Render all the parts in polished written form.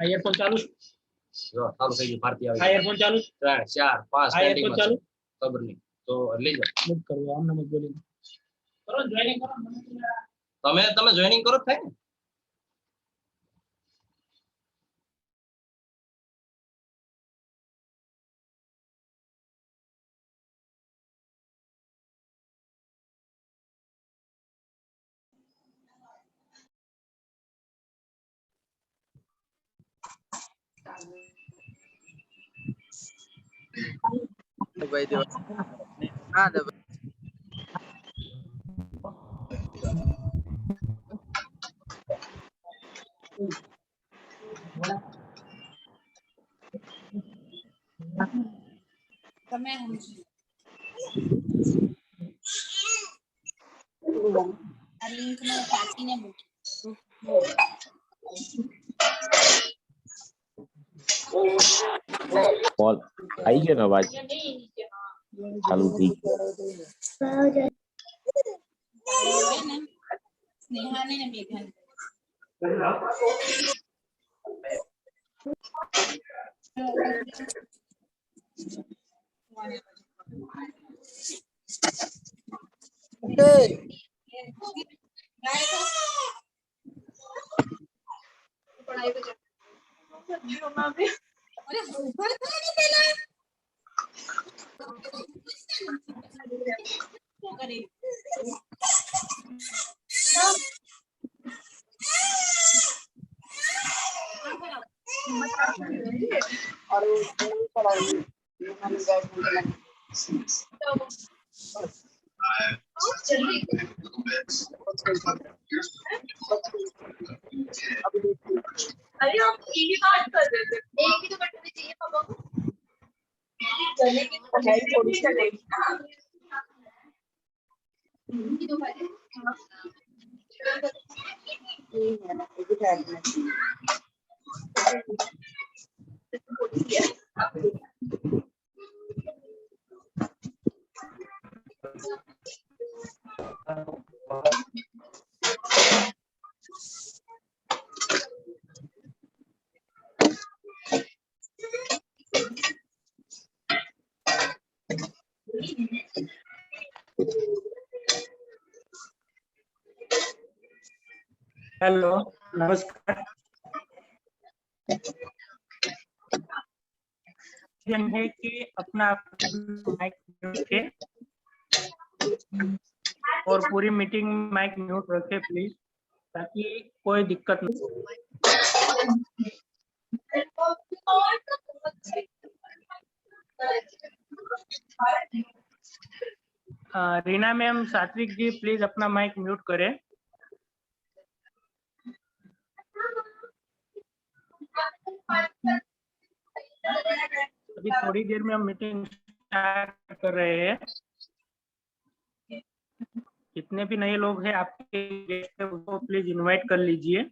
Earphone ચાલુ જો ચાલુ થઈ ગયું ભારતી આવી ઈયરફોન ચાલુ 3 4 5 સ્ટેન્ડિંગ ઈયરફોન માં ચાલુ ખબર નહીં તો લઈ જાઓ મુક કરો આમને મત બોલી કરો જોઈનિંગ કરો તમે જોઈનિંગ કરો થાય ને ભાઈ દેવા હા દે તમે આ લિંક ને કાઢીને મૂકી कॉल आई गया ना आवाज चालू थी स्नेहा ने मेघा अरे ऊपर नहीं पहला क्या करे और पढ़ाई अरे आप एक ही बात कर रहे थे एक ही तो बटन चाहिए पापा को चलने की पढ़ाई थोड़ी चलेगी ये तो बात है ना एक टाइम में हेलो नमस्कार है कि अपना माइक म्यूट के और पूरी मीटिंग माइक म्यूट रखे प्लीज ताकि कोई दिक्कत न रीना मैम सात्विक जी प्लीज अपना माइक म्यूट करें अभी थोड़ी देर में हम मीटिंग स्टार्ट कर रहे हैं जितने भी नए लोग हैं आपके गेस्ट है उनको प्लीज इनवाइट कर लीजिए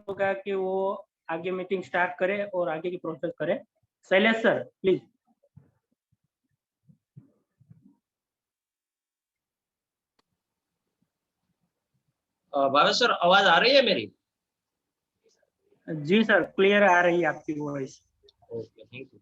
होगा कि वो आगे मीटिंग स्टार्ट करे और आगे की प्रोसेस करे Shailesh sir please Bhavesh sir, आवाज आ रही है मेरी? जी सर, क्लियर आ रही है आपकी वॉइस। Okay, thank you.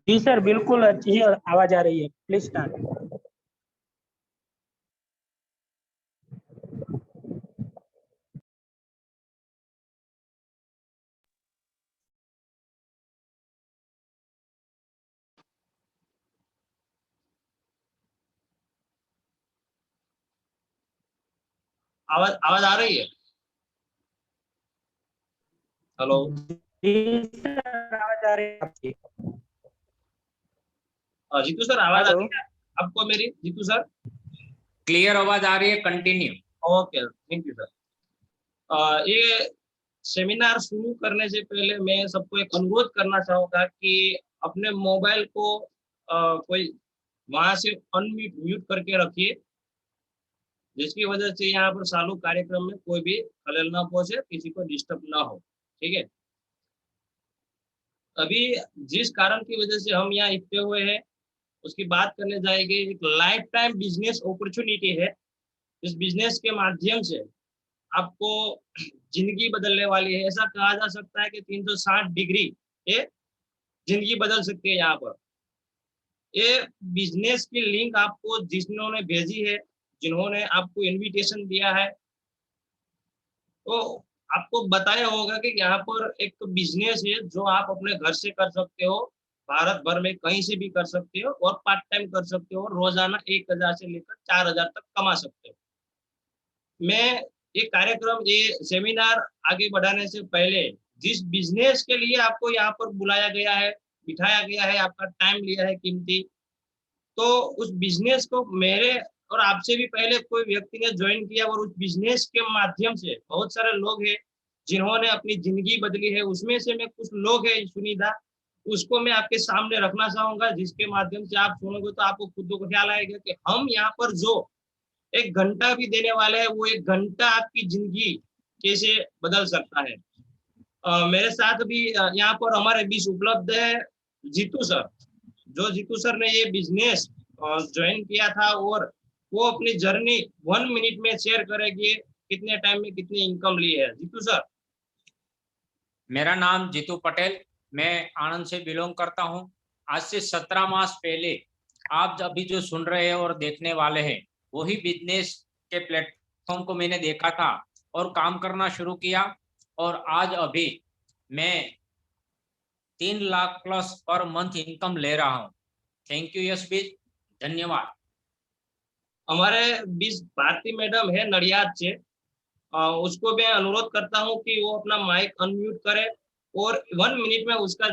जी सर, बिल्कुल अच्छी आवाज आ रही है। Please start. आवाज आवाज आ रही है? हेलो? जी सर, आवाज आ रही है आपकी। जीतू सर, आवाज आ हेलो। रही है आपको मेरी? जीतू सर? क्लियर आवाज आ रही है, continue. Okay, thank you sir. ये सेमिनार शुरू करने से पहले मैं सबको एक अनुरोध करना चाहूंगा कि अपने मोबाइल को कोई वहां से अनम्यूट म्यूट करके रखिए, जिसकी वजह से यहाँ पर चालू कार्यक्रम में कोई भी खलल ना पहुंचे, किसी को डिस्टर्ब ना हो। ठीक है? अभी जिस कारण की वजह से हम यहाँ इकट्ठे हुए हैं उसकी बात करने जाएंगे। एक लाइफ टाइम बिजनेस अपॉर्चुनिटी है। इस बिजनेस के माध्यम से आपको जिंदगी बदलने वाली है। ऐसा कहा जा सकता है कि 360 डिग्री ये जिंदगी बदल सकती है। यहाँ पर ये बिजनेस की लिंक आपको जिन्होंने भेजी है, जिन्होंने आपको इनविटेशन दिया है, तो आपको बताया होगा कि यहाँ पर एक बिजनेस है जो आप अपने घर से कर सकते हो, भारत भर में कहीं से भी कर सकते हो और पार्ट टाइम कर सकते हो। रोजाना 1000 से लेकर 4000 तक कमा सकते हो। मैं ये कार्यक्रम, ये सेमिनार आगे बढ़ाने से पहले जिस बिजनेस के लिए आपको यहाँ पर बुलाया गया है, बिठाया गया है, आपका टाइम लिया है कीमती, तो उस बिजनेस को मेरे और आपसे भी पहले कोई व्यक्ति ने ज्वाइन किया और उस बिजनेस के माध्यम से बहुत सारे लोग हैं जिन्होंने अपनी जिंदगी बदली है। उसमें से मैं कुछ लोग हैं सुनिधा, उसको मैं आपके सामने रखना चाहूंगा, जिसके माध्यम से आप सुनोगे तो आपको खुद को ख्याल आएगा कि हम यहाँ पर जो 1 घंटा भी देने वाले हैं वो 1 घंटा आपकी जिंदगी कैसे बदल सकता है। मेरे साथ भी यहाँ पर हमारे बीच उपलब्ध है जीतू सर। जो जीतू सर ने ये बिजनेस ज्वाइन किया था और वो अपनी जर्नी 1 मिनट में शेयर करेगी कितने टाइम में कितनी इनकम ली है। जीतू सर? मेरा नाम जीतू पटेल, मैं आनंद से बिलोंग करता हूं। आज से 17 मास पहले आप अभी जो सुन रहे हैं और देखने वाले हैं, वही बिजनेस के प्लेटफॉर्म को मैंने देखा था और काम करना शुरू किया। और आज अभी मैं 3 lakh plus per month income ले रहा हूं। थैंक यू यशबीर, धन्यवाद। हमारे बीच भारती मैडम है नडियाद से, उसको मैं अनुरोध करता हूँ कि वो अपना माइक अनम्यूट करे और 1 मिनट में उसका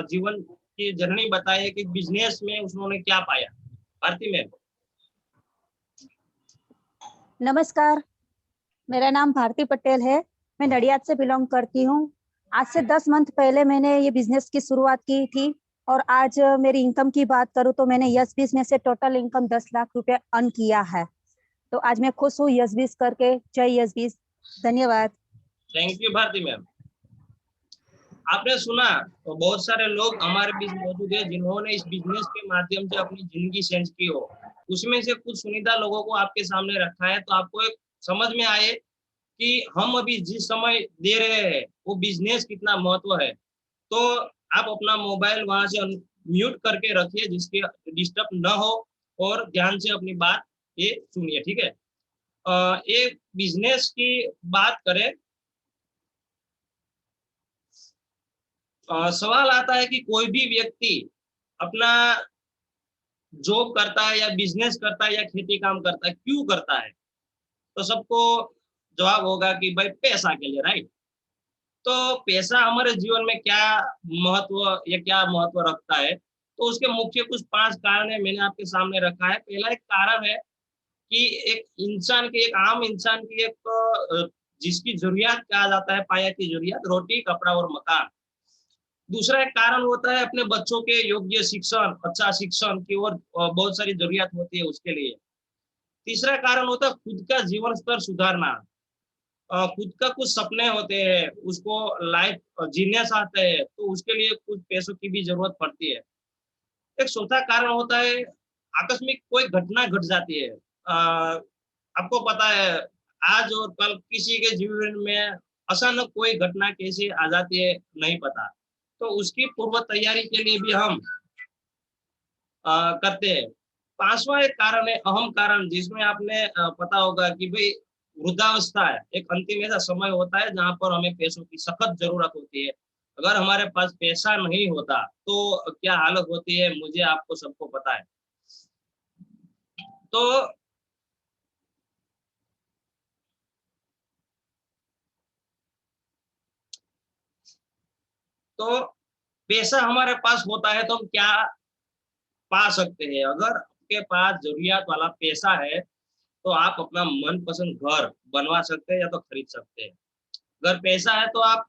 जीवन की जर्नी बताए कि बिजनेस में उन्होंने क्या पाया। भारती मैम? नमस्कार, मेरा नाम भारती पटेल है। मैं नडियाद से बिलोंग करती हूँ। आज से 10 मंथ पहले मैंने ये बिजनेस की शुरुआत की थी और आज मेरी इनकम की बात करूँ तो मैंने यस बीस में से टोटल इनकम 10 लाख रुपए अर्न किया है। तो आज मैं खुश हूँ यस बीस करके। जय यस बीस, धन्यवाद। Thank you Bharti ma'am. आपने सुना, तो बहुत सारे लोग हमारे बीच मौजूद है जिन्होंने इस बिजनेस के माध्यम से अपनी जिंदगी चेंज की हो। उसमें से कुछ चुनिंदा लोगों को आपके सामने रखा है, तो आपको एक समझ में आए कि हम अभी जिस समय दे रहे हैं वो बिजनेस कितना महत्व है। तो आप अपना मोबाइल वहां से म्यूट करके रखिए, जिसके डिस्टर्ब न हो, और ध्यान से अपनी बात ये सुनिए। ठीक है? एक बिजनेस की बात करें, सवाल आता है कि कोई भी व्यक्ति अपना जॉब करता है या बिजनेस करता है या खेती काम करता है, क्यों करता है? तो सबको जवाब होगा कि भाई पैसा के लिए, राइट। तो पैसा हमारे जीवन में क्या महत्व या क्या महत्व रखता है, तो उसके मुख्य कुछ 5 कारण है, मैंने आपके सामने रखा है। पहला एक कारण है कि एक इंसान की, एक आम इंसान की एक जिसकी जरूरियात कहा जाता है, पाया की जरूरियात, रोटी, कपड़ा और मकान। दूसरा एक कारण होता है अपने बच्चों के योग्य शिक्षण, अच्छा शिक्षण की ओर बहुत सारी जरूरियात होती है उसके लिए। तीसरा कारण होता है खुद का जीवन स्तर सुधारना। खुद का कुछ सपने होते हैं, उसको लाइफ जीने चाहते हैं, तो उसके लिए कुछ पैसों की भी जरूरत पड़ती है। एक चौथा कारण होता है आकस्मिक कोई घटना घट जाती है। आपको पता है आज और कल किसी के जीवन में अचानक कोई घटना कैसे आ जाती है नहीं पता, तो उसकी पूर्व तैयारी के लिए भी हम करते हैं। पांचवा एक कारण है अहम कारण, जिसमें आपने पता होगा कि भाई वृद्धावस्था है, एक अंतिम ऐसा समय होता है जहां पर हमें पैसों की सख्त जरूरत होती है। अगर हमारे पास पैसा नहीं होता तो क्या हालत होती है, मुझे आपको सबको पता है। तो तो पैसा हमारे पास होता है तो हम क्या पा सकते हैं? अगर आपके पास जरूरियात वाला पैसा है तो आप अपना मनपसंद घर बनवा सकते हैं या तो खरीद सकते हैं। अगर पैसा है तो आप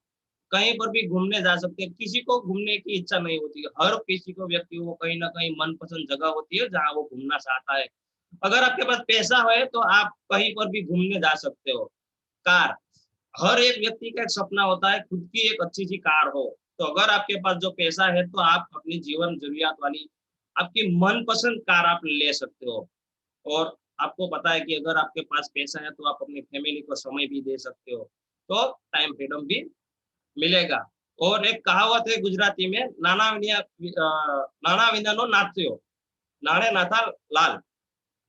कहीं पर भी घूमने जा सकते हैं। किसी को घूमने की इच्छा नहीं होती है, हर किसी को, व्यक्ति को कहीं ना कहीं मनपसंद जगह होती है जहाँ वो घूमना चाहता है। अगर आपके पास पैसा है तो आप कहीं पर भी घूमने जा सकते हो। कार, हर एक व्यक्ति का एक सपना होता है खुद की एक अच्छी सी कार हो। तो अगर आपके पास जो पैसा है तो आप अपनी जीवन जरूरियात वाली आपकी मनपसंद कार आप ले सकते हो। और आपको पता है कि अगर आपके पास पैसा है तो आप अपनी फैमिली को समय भी दे सकते हो, तो टाइम फ्रीडम भी मिलेगा। और एक कहावत है गुजराती में, नाना विनानो नाथ्यो, नाणे नाथा लाल,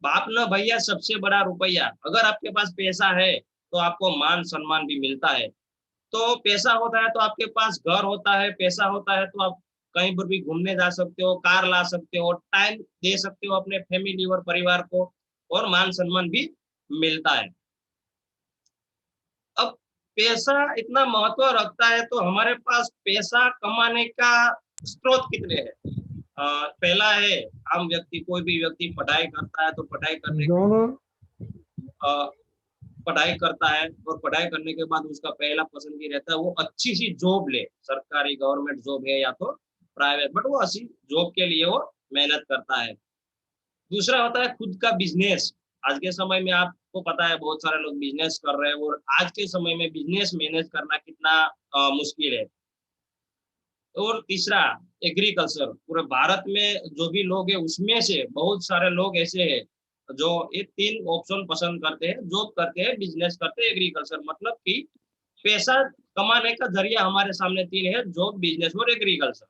बाप न भैया सबसे बड़ा रुपया। अगर आपके पास पैसा है तो आपको मान सम्मान भी मिलता है। तो पैसा होता है तो आपके पास घर होता है, पैसा होता है तो आप कहीं पर भी घूमने जा सकते हो, कार ला सकते हो, टाइम दे सकते हो अपने फैमिली और परिवार को, और मान सम्मान भी मिलता है। अब पैसा इतना महत्व रखता है तो हमारे पास पैसा कमाने का स्रोत कितने हैं? पहला है आम व्यक्ति, कोई भी व्यक्ति पढ़ाई करता है तो पढ़ाई करता है, और पढ़ाई करने के बाद उसका पहला पसंद ही रहता है वो अच्छी सी जॉब ले, सरकारी गवर्नमेंट जॉब है या तो प्राइवेट, बट वो अच्छी जॉब के लिए वो मेहनत करता है। दूसरा होता है खुद का बिजनेस। आज के समय में आपको पता है बहुत सारे लोग बिजनेस कर रहे हैं, और आज के समय में बिजनेस मैनेज करना कितना मुश्किल है। और तीसरा एग्रीकल्चर, पूरे भारत में जो भी लोग हैं उसमें से बहुत सारे लोग ऐसे हैं जो ये 3 ऑप्शन पसंद करते हैं, जॉब करते हैं, बिजनेस करते हैं, एग्रीकल्चर। मतलब कि पैसा कमाने का जरिया हमारे सामने 3 है, जॉब, बिजनेस और एग्रीकल्चर।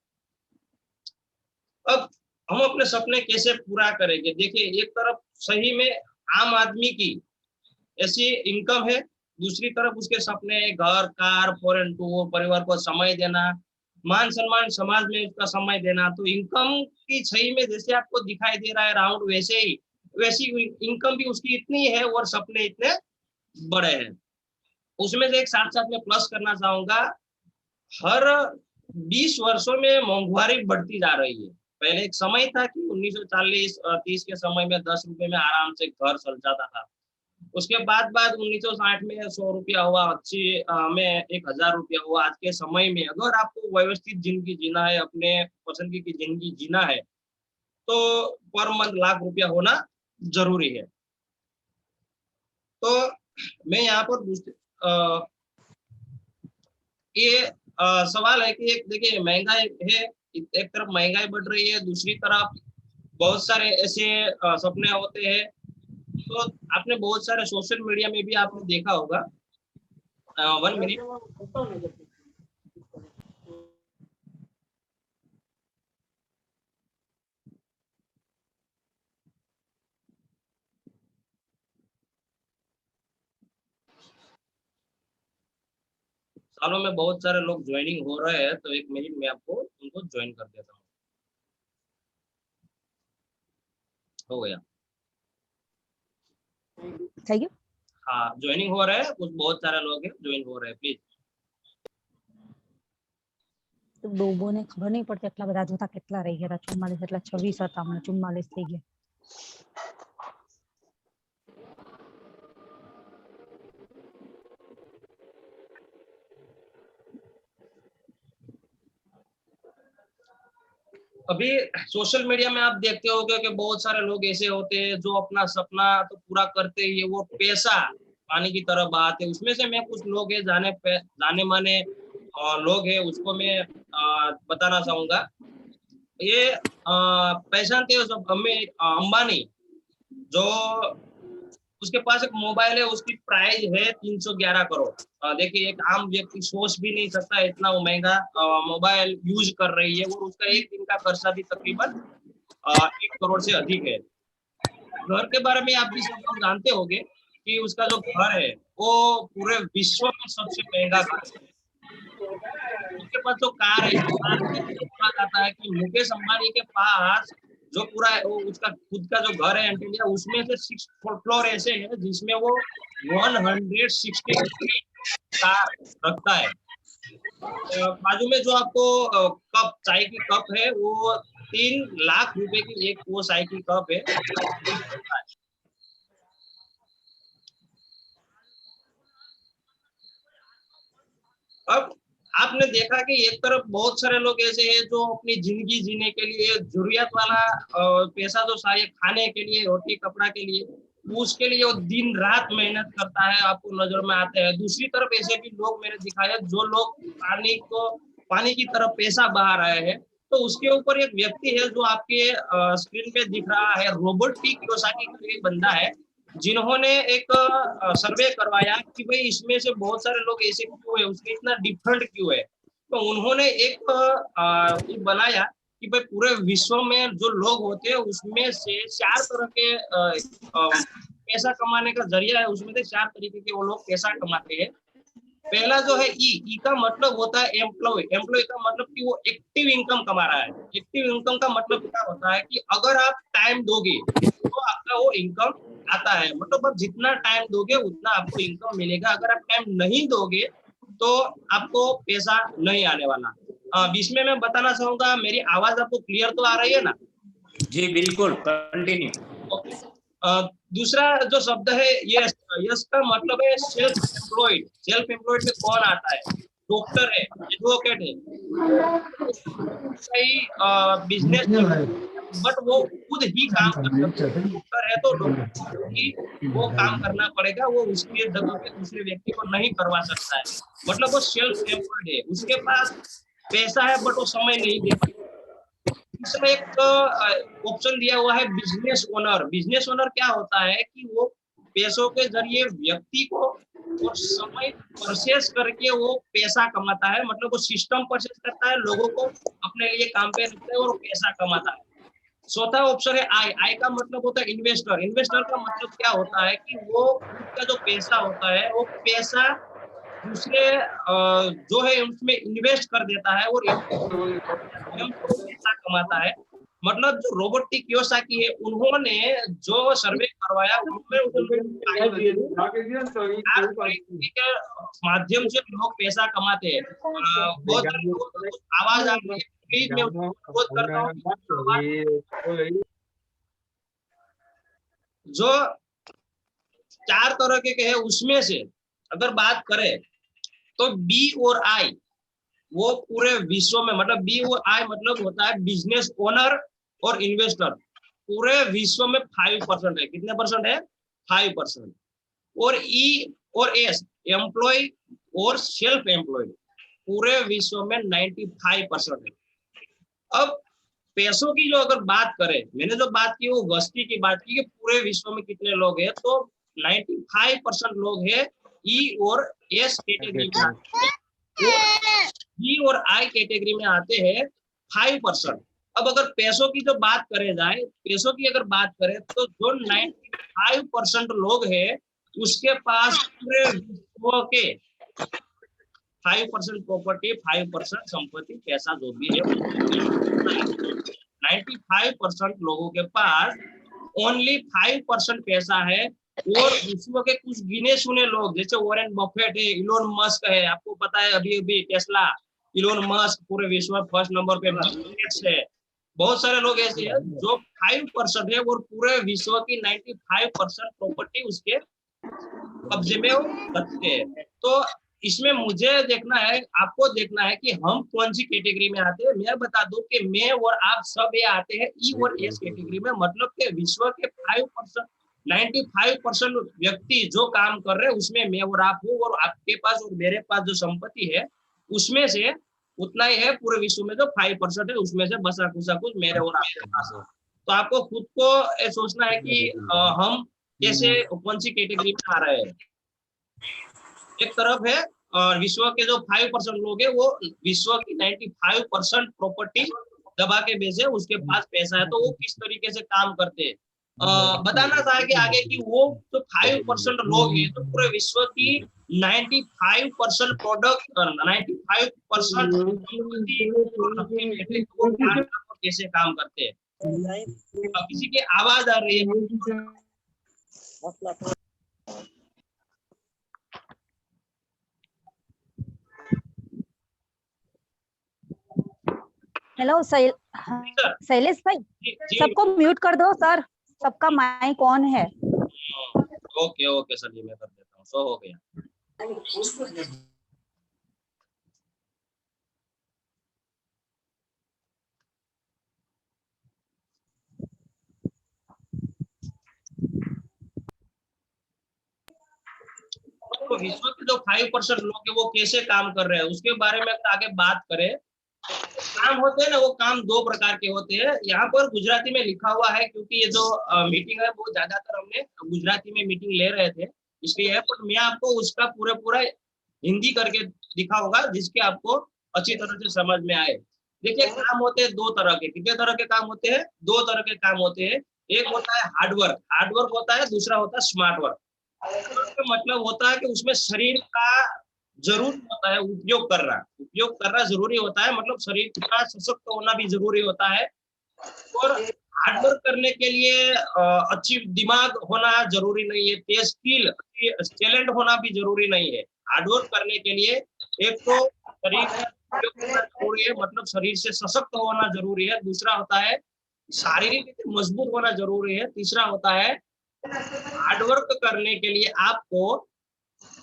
अब हम अपने सपने कैसे पूरा करेंगे? देखिए, एक तरफ सही में आम आदमी की ऐसी इनकम है, दूसरी तरफ उसके सपने, घर, कार, फॉरेन टूर, परिवार को समय देना, मान सम्मान, समाज में उसका समय देना। तो इनकम की सही में जैसे आपको दिखाई दे रहा है राउंड, वैसी इनकम भी उसकी इतनी है और सपने इतने बड़े हैं। उसमें से एक साथ साथ में प्लस करना चाहूंगा, हर 20 वर्षों में महंगाई बढ़ती जा रही है। पहले एक समय था कि 1940-30 के समय में 10 रुपए में आराम से घर चल जाता था। उसके बाद 1960 में 100 रुपया हुआ, 80 में 1000 रुपया हुआ। आज के समय में अगर आपको व्यवस्थित जिंदगी जीना है, अपने पसंद की जिंदगी जीना है, तो पर मंथ लाख रुपया होना जरूरी है। तो मैं यहाँ पर ये सवाल है कि एक देखिए महंगाई है, एक तरफ महंगाई बढ़ रही है, दूसरी तरफ बहुत सारे ऐसे सपने होते हैं। तो आपने बहुत सारे सोशल मीडिया में भी आपने देखा होगा। 1 मिनट। सालों में बहुत सारे लोग ज्वाइनिंग हो रहे हैं, तो 1 मिनट में आपको उनको ज्वाइन कर देता हूँ। हो गया? Thank you. हाँ, ज्वाइनिंग हो रहे हैं, कुछ बहुत सारे लोग हैं ज्वाइन हो रहे हैं, प्लीज। ડોબોને ખબર નહીં પડતી એટલા બધા જોતા કેટલા રહી ગયા હતા 44 એટલે 26 હતા હમણાં 44 થઈ ગયા. अभी सोशल मीडिया में आप देखते होगे कि बहुत सारे लोग ऐसे होते हैं जो अपना सपना तो पूरा करते ही है, वो पैसा पाने की तरफ बात है। उसमें से मैं कुछ लोग हैं जाने माने लोग हैं, उसको मैं बताना चाहूंगा। ये पहचानते हो सब अंबानी, जो उसके पास एक मोबाइल है, उसकी प्राइस है 311 करोड़। देखिए, एक आम व्यक्ति सोच भी नहीं सकता इतना महंगा मोबाइल यूज कर रही है, और उसका एक दिन का खर्चा भी तकरीबन 1 करोड़ से अधिक है। घर के बारे में आप भी सब लोग जानते होंगे कि उसका जो घर है वो पूरे विश्व में सबसे महंगा घर है। उसके पास जो कार है, बोला जाता है कि मुकेश अंबानी के पास जो पूरा उसका खुद का जो घर है इंडिया, उसमें से 6 फ्लोर ऐसे हैं जिसमें वो 160 कार रखता है। बाजू में जो आपको कप, चाय की कप है, वो 3 लाख रुपए की एक वो चाय की कप है। अब आपने देखा कि एक तरफ बहुत सारे लोग ऐसे हैं जो अपनी जिंदगी जीने के लिए जरूरत वाला पैसा जो चाहिए खाने के लिए, रोटी कपड़ा के लिए, उसके लिए वो दिन रात मेहनत करता है, आपको नजर में आते हैं। दूसरी तरफ ऐसे भी लोग मैंने दिखाया जो लोग पानी की तरफ पैसा बहा रहे हैं। तो उसके ऊपर एक व्यक्ति है जो आपके स्क्रीन पे दिख रहा है, रॉबर्ट टी कियोसाकी का एक बंदा है, जिन्होंने एक सर्वे करवाया कि भाई इसमें से बहुत सारे लोग ऐसे क्यों है, उसमें इतना डिफरेंट क्यों है। तो उन्होंने एक बनाया कि भाई पूरे विश्व में जो लोग होते हैं उसमें से 4 तरह के पैसा कमाने का जरिया है, उसमें से 4 तरीके के वो लोग पैसा कमाते हैं। पहला जो है ई का मतलब होता है एम्प्लॉय। एम्प्लॉय का मतलब कि वो एक्टिव इनकम कमा रहा है। एक्टिव इनकम का मतलब क्या होता है कि अगर आप टाइम दोगे तो आपका वो इनकम आता है, मतलब आप जितना टाइम दोगे उतना आपको इनकम मिलेगा। अगर आप टाइम नहीं दोगे तो आपको पैसा नहीं आने वाला। बीच में मैं बताना चाहूंगा, मेरी आवाज आपको क्लियर तो आ रही है ना? जी बिल्कुल, कंटिन्यू। दूसरा जो शब्द है यस, यस का मतलब है सेल्फ एम्प्लॉयड। सेल्फ एम्प्लॉयड में कौन आता है? डॉक्टर है, एडवोकेट है, बिजनेस, बट वो खुद ही काम करता है। डॉक्टर है तो डॉक्टर ही वो काम करना पड़ेगा, वो उसके जगह पे दूसरे व्यक्ति को नहीं करवा सकता है। मतलब वो सेल्फ एम्प्लॉयड है, उसके पास पैसा है बट वो समय नहीं दे पाता। इसमें एक ऑप्शन दिया हुआ है बिजनेस ओनर। बिजनेस ओनर क्या होता है कि वो पैसों के जरिए व्यक्ति को और समय परचेस करके वो पैसा कमाता है, मतलब वो सिस्टम परचेस करता है, लोगों को अपने लिए काम पे रखता है और पैसा कमाता है। चौथा ऑप्शन है आई। आई का मतलब होता है इन्वेस्टर। इन्वेस्टर का मतलब क्या होता है कि वो उसका जो पैसा होता है वो पैसा दूसरे जो है उसमें इन्वेस्ट कर देता है और पैसा कमाता है। मतलब जो रॉबर्ट टी कियोसाकी है, उन्होंने जो सर्वे करवाया उसमें के माध्यम से लोग पैसा कमाते हैं। बहुत आवाज आ रही है, प्लीज मैं अनुरोध करता हूँ। जो 4 तरह के है उसमें से अगर बात करें तो बी और आई वो पूरे विश्व में, मतलब बी और आई मतलब होता है बिजनेस ओनर और इन्वेस्टर, पूरे विश्व में 5% है। कितने परसेंट है? 5%। और ई और एस, एम्प्लॉय और सेल्फ एम्प्लॉयड, पूरे विश्व में 95% है। अब पैसों की जो अगर बात करें, मैंने जो बात की वो वस्ती की बात की कि पूरे विश्व में कितने लोग हैं, तो 95% लोग हैं ई और एस कैटेगरी में आते हैं, बी और आई कैटेगरी में आते हैं 5%। अब अगर पैसों की जो बात करे जाए, पैसों की अगर बात करें तो जो 95% लोग हैं उसके पास पूरे विश्व के 5% प्रॉपर्टी, 5% संपत्ति, पैसा जो भी है 95% लोगों के पास ओनली 5% पैसा है। और विश्व के कुछ गिने चुने लोग जैसे वॉरेन बफेट है, इलोन मस्क है, आपको पता है अभी अभी टेस्ला, इलोन मस्क पूरे विश्व में फर्स्ट नंबर पे है। बहुत सारे लोग ऐसे हैं जो 5% है और पूरे विश्व की 95% प्रॉपर्टी उसके कब्जे में रखते हैं। तो इसमें मुझे देखना है, आपको देखना है कि हम कौन सी कैटेगरी में आते हैं। मैं बता दूं कि मैं और आप सब ये आते हैं ई और एस कैटेगरी में, मतलब कि विश्व के 5% 95% व्यक्ति जो काम कर रहे हैं उसमें मैं और आप हूँ, और आपके पास और मेरे पास जो संपत्ति है उसमें से उतना ही है पूरे विश्व में जो 5% है, उसमें से बसा कुसा कुछ मेरे और आपके पास है। तो आपको खुद को ये सोचना है कि हम कैसे कौन सी कैटेगरी में आ रहे हैं। एक तरफ है विश्व के जो 5% लोग है वो विश्व की 95% प्रॉपर्टी दबा के बेचे, उसके पास पैसा है, तो वो किस तरीके से काम करते हैं। बताना चाहेंगे आगे कि वो जो 5% लोग हैं तो पूरे विश्व की 95% प्रोडक्ट 95% कैसे काम करते हैं। किसी की आवाज आ रही है? हेलो शैलेश भाई, सबको म्यूट कर दो सर, सबका माइक ऑन है। ओके ओके सर जी, मैं कर देता हूँ। सो हो गया। तो विश्व के जो 5% लोग हैं वो कैसे काम कर रहे हैं उसके बारे में आगे बात करें। काम होते हैं ना, वो काम दो प्रकार के होते हैं। यहाँ पर गुजराती में लिखा हुआ है क्योंकि ये जो मीटिंग है वो ज्यादातर हमने गुजराती में मीटिंग ले रहे थे इसलिए है, पर मैं आपको उसका पूरा हिंदी करके दिखाऊंगा जिसके आपको अच्छी तरह से समझ में आए। देखिए, काम होते हैं दो तरह के। कितने तरह के काम होते हैं? दो तरह के काम होते हैं। एक होता है हार्डवर्क होता है, दूसरा होता है स्मार्ट वर्क। मतलब होता है कि उसमें शरीर का जरूरी होता है उपयोग करना जरूरी होता है, मतलब शरीर का सशक्त होना भी जरूरी होता है। और हार्डवर्क करने के लिए अच्छी दिमाग होना जरूरी नहीं है, तेज स्किल टैलेंट होना भी जरूरी नहीं है। हार्डवर्क करने के लिए एक तो शरीर का उपयोग करना जरूरी है, मतलब शरीर से सशक्त होना जरूरी है। दूसरा होता है शारीरिक मजबूत होना जरूरी है। तीसरा होता है हार्डवर्क करने के लिए आपको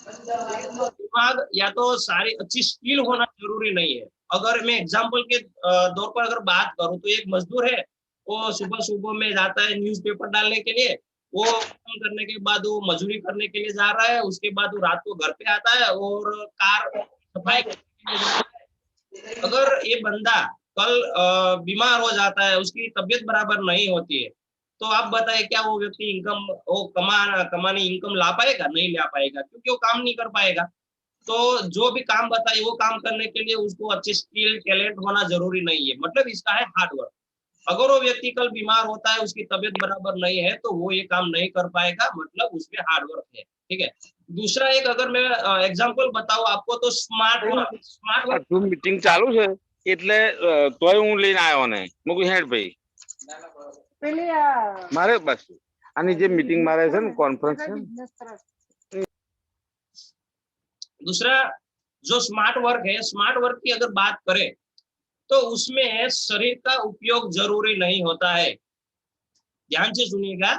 दिमाग या तो सारी अच्छी स्किल होना जरूरी नहीं है। अगर मैं एग्जांपल के तौर पर अगर बात करूं तो एक मजदूर है, वो सुबह में जाता है न्यूज़पेपर डालने के लिए, वो काम करने के बाद वो मजदूरी करने के लिए जा रहा है, उसके बाद वो रात को घर पे आता है और कार सफाई करने के लिए जाता है। अगर ये बंदा कल बीमार हो जाता है, उसकी तबीयत बराबर नहीं होती है, तो आप बताइए क्या वो व्यक्ति कमाने इनकम ला पाएगा? नहीं ला पाएगा, क्योंकि वो काम नहीं कर पाएगा। तो जो भी काम बताइए वो काम करने के लिए उसको अच्छी स्किल टैलेंट होना जरूरी नहीं है, मतलब इसका है हार्डवर्क। अगर वो व्यक्ति कल बीमार होता है, उसकी तबीयत बराबर नहीं है, तो वो ये काम नहीं कर पाएगा, मतलब उसमें हार्डवर्क है। ठीक है। दूसरा एक अगर मैं एग्जांपल बताऊं आपको तो स्मार्ट वर्क मीटिंग चालू है એટલે તોય હું લઈને આવ્યો ને મુકુ હેડ ભાઈ મારે બસ આની જે મીટિંગ મારે છે ને કોન્ફરન્સ છે। दूसरा जो स्मार्ट वर्क है, स्मार्ट वर्क की अगर बात करें तो उसमें शरीर का उपयोग जरूरी नहीं होता है। ध्यान से सुनिएगा,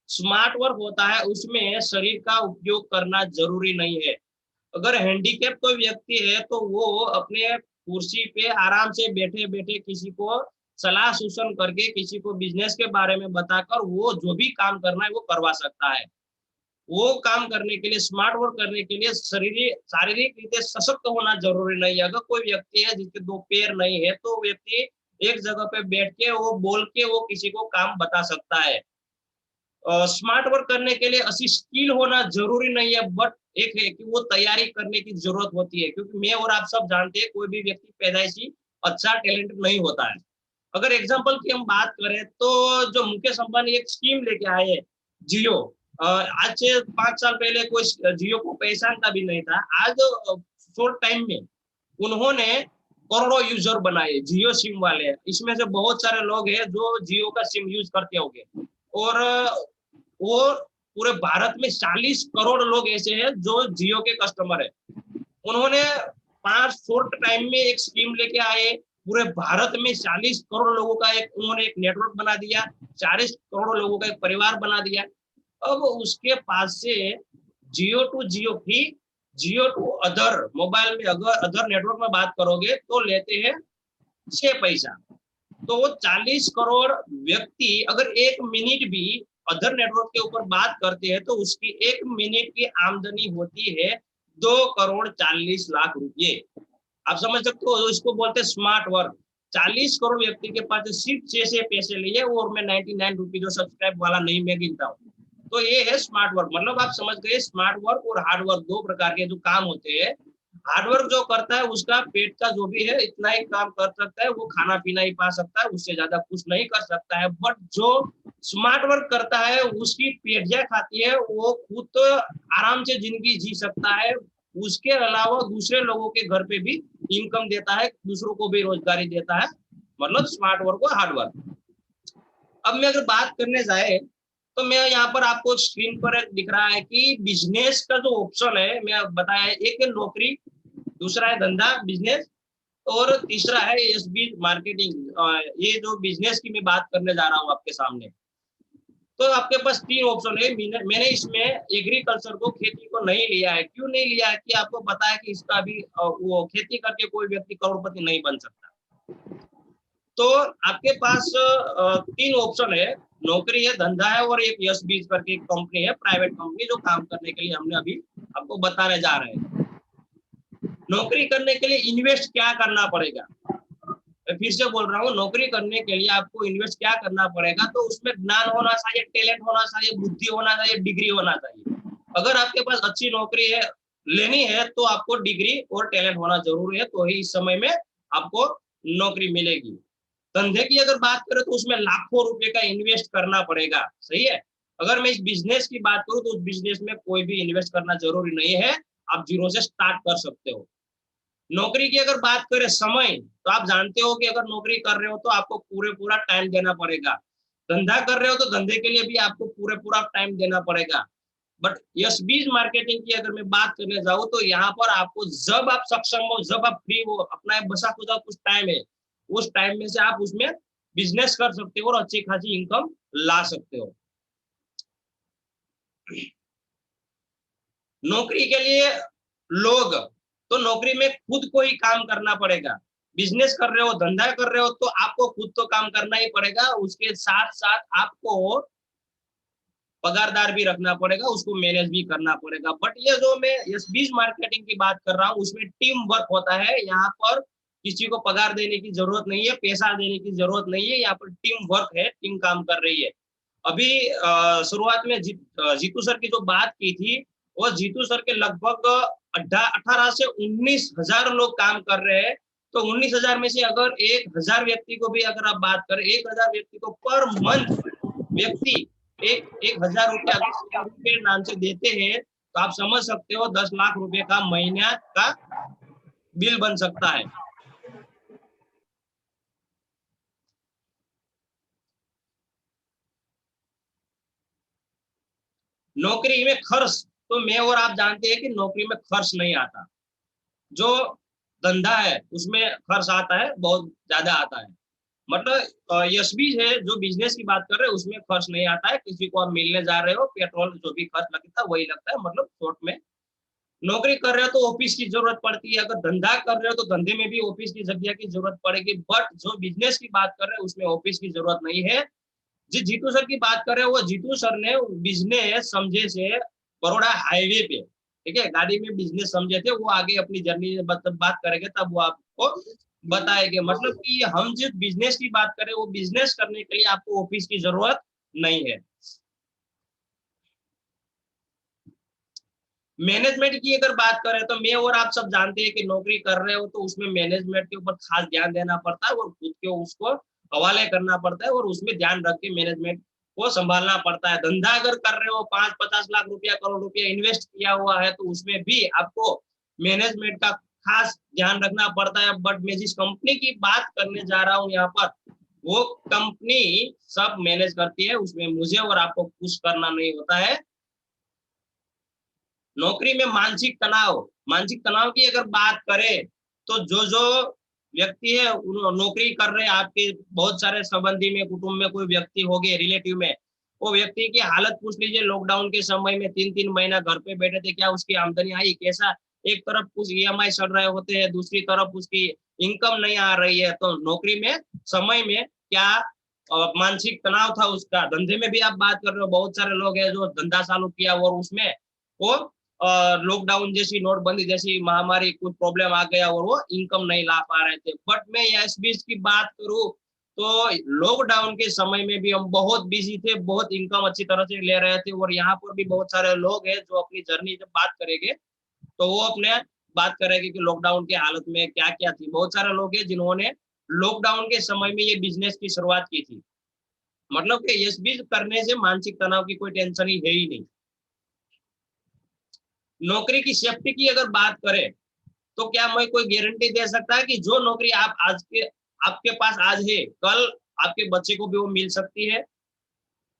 स्मार्ट वर्क होता है उसमें शरीर का उपयोग करना जरूरी नहीं है। अगर हैंडीकैप कोई व्यक्ति है तो वो अपने कुर्सी पे आराम से बैठे बैठे किसी को सलाह सूचन करके, किसी को बिजनेस के बारे में बताकर वो जो भी काम करना है वो करवा सकता है। वो काम करने के लिए, स्मार्ट वर्क करने के लिए शारीरिक रीते सशक्त होना जरूरी नहीं है। अगर कोई व्यक्ति है जिसके दो पैर नहीं है तो व्यक्ति एक जगह पे बैठ के वो बोल के वो किसी को काम बता सकता है। स्मार्ट वर्क करने के लिए अच्छी स्किल होना जरूरी नहीं है, बट एक है कि वो तैयारी करने की जरूरत होती है, क्योंकि मैं और आप सब जानते हैं कोई भी व्यक्ति पैदाइशी अच्छा टैलेंट नहीं होता है। अगर एग्जांपल की हम बात करें तो जो मुकेश अंबानी एक स्कीम लेके आए हैं जियो, आज से 5 साल पहले कोई जियो को पहचानता भी नहीं था। आज शॉर्ट टाइम में उन्होंने करोड़ों यूजर बनाए, जियो सिम वाले। इसमें से बहुत सारे लोग हैं जो जियो का सिम यूज करते होंगे, और वो पूरे भारत में 40 करोड़ लोग ऐसे हैं जो जियो के कस्टमर है। उन्होंने 5 शॉर्ट टाइम में एक स्कीम लेके आए, पूरे भारत में 40 करोड़ लोगों का उन्होंने एक नेटवर्क बना दिया, 40 करोड़ लोगों का एक परिवार बना दिया। अब उसके पास से Jio to Jio free, Jio to other mobile में अगर अदर नेटवर्क में बात करोगे तो लेते हैं 6 पैसा। तो वो 40 करोड़ व्यक्ति अगर 1 मिनट भी अदर नेटवर्क के ऊपर बात करते हैं तो उसकी 1 मिनट की आमदनी होती है 2 करोड़ 40 लाख रुपए। आप समझ सकते हो, इसको बोलते हैं स्मार्ट वर्क। 40 करोड़ व्यक्ति के पास सिर्फ 6 से पैसे लिए, और मैं 99 रुपीज जो सब्सक्राइब वाला नहीं मैं गिनता हूँ। तो ये है स्मार्ट वर्क। मतलब आप समझ गए, स्मार्ट वर्क और हार्ड वर्क 2 प्रकार के जो काम होते हैं। हार्ड वर्क जो करता है उसका पेट का जो भी है इतना ही काम कर सकता है, वो खाना पीना ही पा सकता है, उससे ज्यादा कुछ नहीं कर सकता है। बट जो स्मार्ट वर्क करता है उसकी पेटियां खाती है, वो खुद तो आराम से जिंदगी जी सकता है, उसके अलावा दूसरे लोगों के घर पे भी इनकम देता है, दूसरों को भी रोजगारी देता है। मतलब स्मार्ट वर्क और हार्ड वर्क। अब मैं अगर बात करने जाए तो मैं यहाँ पर आपको स्क्रीन पर दिख रहा है कि बिजनेस का जो ऑप्शन है मैं बताया, एक है नौकरी, दूसरा है धंधा बिजनेस, और तीसरा है एसबी मार्केटिंग। ये जो बिजनेस की मैं बात करने जा रहा हूँ आपके सामने। तो आपके पास 3 ऑप्शन है। मैंने इसमें एग्रीकल्चर को, खेती को नहीं लिया है। क्यों नहीं लिया है कि आपको पता है कि इसका भी वो खेती करके कोई व्यक्ति करोड़पति नहीं बन सकता। तो आपके पास 3 ऑप्शन है, नौकरी है, धंधा है, और एक यस बीज करके एक कंपनी है, प्राइवेट कंपनी, जो काम करने के लिए हमने अभी आपको बताने जा रहे हैं। नौकरी करने के लिए इन्वेस्ट क्या करना पड़ेगा, मैं फिर से बोल रहा हूँ, नौकरी करने के लिए आपको इन्वेस्ट क्या करना पड़ेगा। तो उसमें ज्ञान होना चाहिए, टैलेंट होना चाहिए, बुद्धि होना चाहिए, डिग्री होना चाहिए। अगर आपके पास अच्छी नौकरी है लेनी है तो आपको डिग्री और टैलेंट होना जरूरी है, तो ही इस समय में आपको नौकरी मिलेगी। धंधे की अगर बात करें तो उसमें लाखों रुपए का इन्वेस्ट करना पड़ेगा, सही है। अगर मैं इस बिजनेस की बात करूं तो उस बिजनेस में कोई भी इन्वेस्ट करना जरूरी नहीं है, आप जीरो से स्टार्ट कर सकते हो। नौकरी की अगर बात करें समय, तो आप जानते हो कि अगर नौकरी कर रहे हो तो आपको पूरा टाइम देना पड़ेगा। धंधा कर रहे हो तो धंधे के लिए भी आपको पूरा टाइम देना पड़ेगा। बट यस बीज मार्केटिंग की अगर मैं बात करने जाऊँ तो यहाँ पर आपको जब आप सक्षम हो, जब आप फ्री हो, अपना बसा खुदा कुछ टाइम है, उस टाइम में से आप उसमें बिजनेस कर सकते हो और अच्छी खासी इनकम ला सकते हो। नौकरी के लिए लोग, तो नौकरी में खुद को ही काम करना पड़ेगा। बिजनेस कर रहे हो, धंधा कर रहे हो तो आपको खुद तो काम करना ही पड़ेगा, उसके साथ साथ आपको पगारदार भी रखना पड़ेगा, उसको मैनेज भी करना पड़ेगा। बट ये जो मैं इस बीज मार्केटिंग की बात कर रहा हूँ उसमें टीम वर्क होता है। यहाँ पर किसी को पगार देने की जरूरत नहीं है, पैसा देने की जरूरत नहीं है, यहाँ पर टीम वर्क है, टीम काम कर रही है। अभी शुरुआत में जीतू सर की जो बात की थी, वो जीतू सर के लगभग 18 से 19 हजार लोग काम कर रहे हैं। तो 19 हजार में से अगर 1,000 व्यक्ति को भी अगर आप बात करें, 1,000 व्यक्ति को पर मंथ व्यक्ति 1,000 रुपया के नाम से देते हैं, तो आप समझ सकते हो 10 लाख रुपए का महीना का बिल बन सकता है। नौकरी में खर्च, तो मैं और आप जानते हैं कि नौकरी में खर्च नहीं आता। जो धंधा है उसमें खर्च आता है, बहुत ज्यादा आता है। मतलब यशबी है जो बिजनेस की बात कर रहे हैं उसमें खर्च नहीं आता है। किसी को आप मिलने जा रहे हो, पेट्रोल जो भी खर्च लगता है वही लगता है, मतलब शॉर्ट में। नौकरी कर रहे हो तो ऑफिस की जरूरत पड़ती है, अगर धंधा कर रहे हो तो धंधे में भी ऑफिस की जगह की जरूरत पड़ेगी। बट जो बिजनेस की बात कर रहे हैं उसमें ऑफिस की जरूरत नहीं है। जी जीतू सर की बात कर रहे हो, वो जीतू सर ने बिजनेस समझे से बड़ौदा हाईवे पे, ठीक है, गाड़ी में बिजनेस समझे थे। वो आगे अपनी जर्नी बात करेंगे तब वो आपको बताएंगे। मतलब कि हम जिस बिजनेस की बात करें वो बिजनेस करने के लिए आपको ऑफिस की जरूरत नहीं है। मैनेजमेंट की अगर बात करें तो मैं और आप सब जानते हैं कि नौकरी कर रहे हो तो उसमें मैनेजमेंट के ऊपर खास ध्यान देना पड़ता है और खुद के उसको हवाले करना पड़ता है और उसमें ध्यान रख के मैनेजमेंट को संभालना पड़ता है। धंधा अगर कर रहे हो, 5-50 लाख रुपया, करोड़ रुपया इन्वेस्ट किया हुआ है, तो उसमें भी आपको मैनेजमेंट का खास ध्यान रखना पड़ता है। बट मैं जिस कंपनी की बात करने जा रहा हूँ यहाँ पर, वो कंपनी सब मैनेज करती है, उसमें मुझे और आपको कुछ करना नहीं होता है। नौकरी में मानसिक तनाव की अगर बात करें तो जो व्यक्ति है नौकरी कर रहे हैं, आपके बहुत सारे संबंधी में, कुटुंब में कोई व्यक्ति हो गए, रिलेटिव में, वो व्यक्ति की हालत पूछ लीजिए। लॉकडाउन के समय में 3-3 महीना घर पे बैठे थे, क्या उसकी आमदनी आई, कैसा? एक तरफ कुछ EMI चल रहे होते हैं, दूसरी तरफ उसकी इनकम नहीं आ रही है। तो नौकरी में समय में क्या मानसिक तनाव था उसका। धंधे में भी आप बात कर रहे हो, बहुत सारे लोग हैं जो धंधा चालू किया और उसमें वो लॉकडाउन जैसी, नोटबंदी जैसी महामारी, कुछ प्रॉब्लम आ गया और वो इनकम नहीं ला पा रहे थे। बट मैं इस बीच की बात करूं तो लॉकडाउन के समय में भी हम बहुत बिजी थे, बहुत इनकम अच्छी तरह से ले रहे थे। और यहाँ पर भी बहुत सारे लोग हैं जो अपनी जर्नी जब बात करेंगे तो वो अपने बात करेंगे कि लॉकडाउन के हालत में क्या क्या थी। बहुत सारे लोग हैं जिन्होंने लॉकडाउन के समय में ये बिजनेस की शुरुआत की थी। मतलब कि इस बीच करने से मानसिक तनाव की कोई टेंशन ही है ही नहीं। नौकरी की सेफ्टी की अगर बात करें तो क्या मैं कोई गारंटी दे सकता है कि जो नौकरी आप आपके पास आज है, कल आपके बच्चे को भी वो मिल सकती है?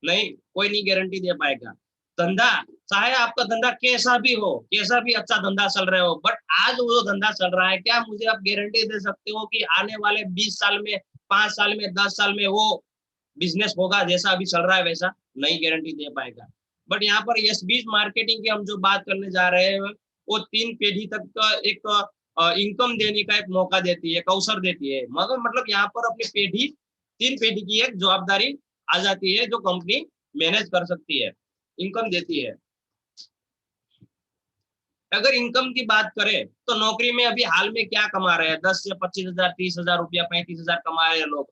नहीं, कोई नहीं गारंटी दे पाएगा। धंधा, चाहे आपका धंधा कैसा भी हो, कैसा भी अच्छा धंधा चल रहा हो, बट आज वो धंधा चल रहा है, क्या मुझे आप गारंटी दे सकते हो कि आने वाले 20 साल में, 5 साल में, 10 साल में वो बिजनेस होगा जैसा अभी चल रहा है वैसा? नहीं गारंटी दे पाएगा। बट यहाँ पर यस बीज मार्केटिंग की हम जो बात करने जा रहे हैं, वो 3 पीढ़ी तक का एक इनकम देने का एक मौका देती है, एक अवसर देती है। मगर मतलब यहाँ पर अपनी 3 पीढ़ी की एक जवाबदारी आ जाती है जो कंपनी मैनेज कर सकती है, इनकम देती है। अगर इनकम की बात करें तो नौकरी में अभी हाल में क्या कमा रहे हैं? 10 से 25,000, 30,000 रुपया, 35,000 कमा रहे हैं लोग।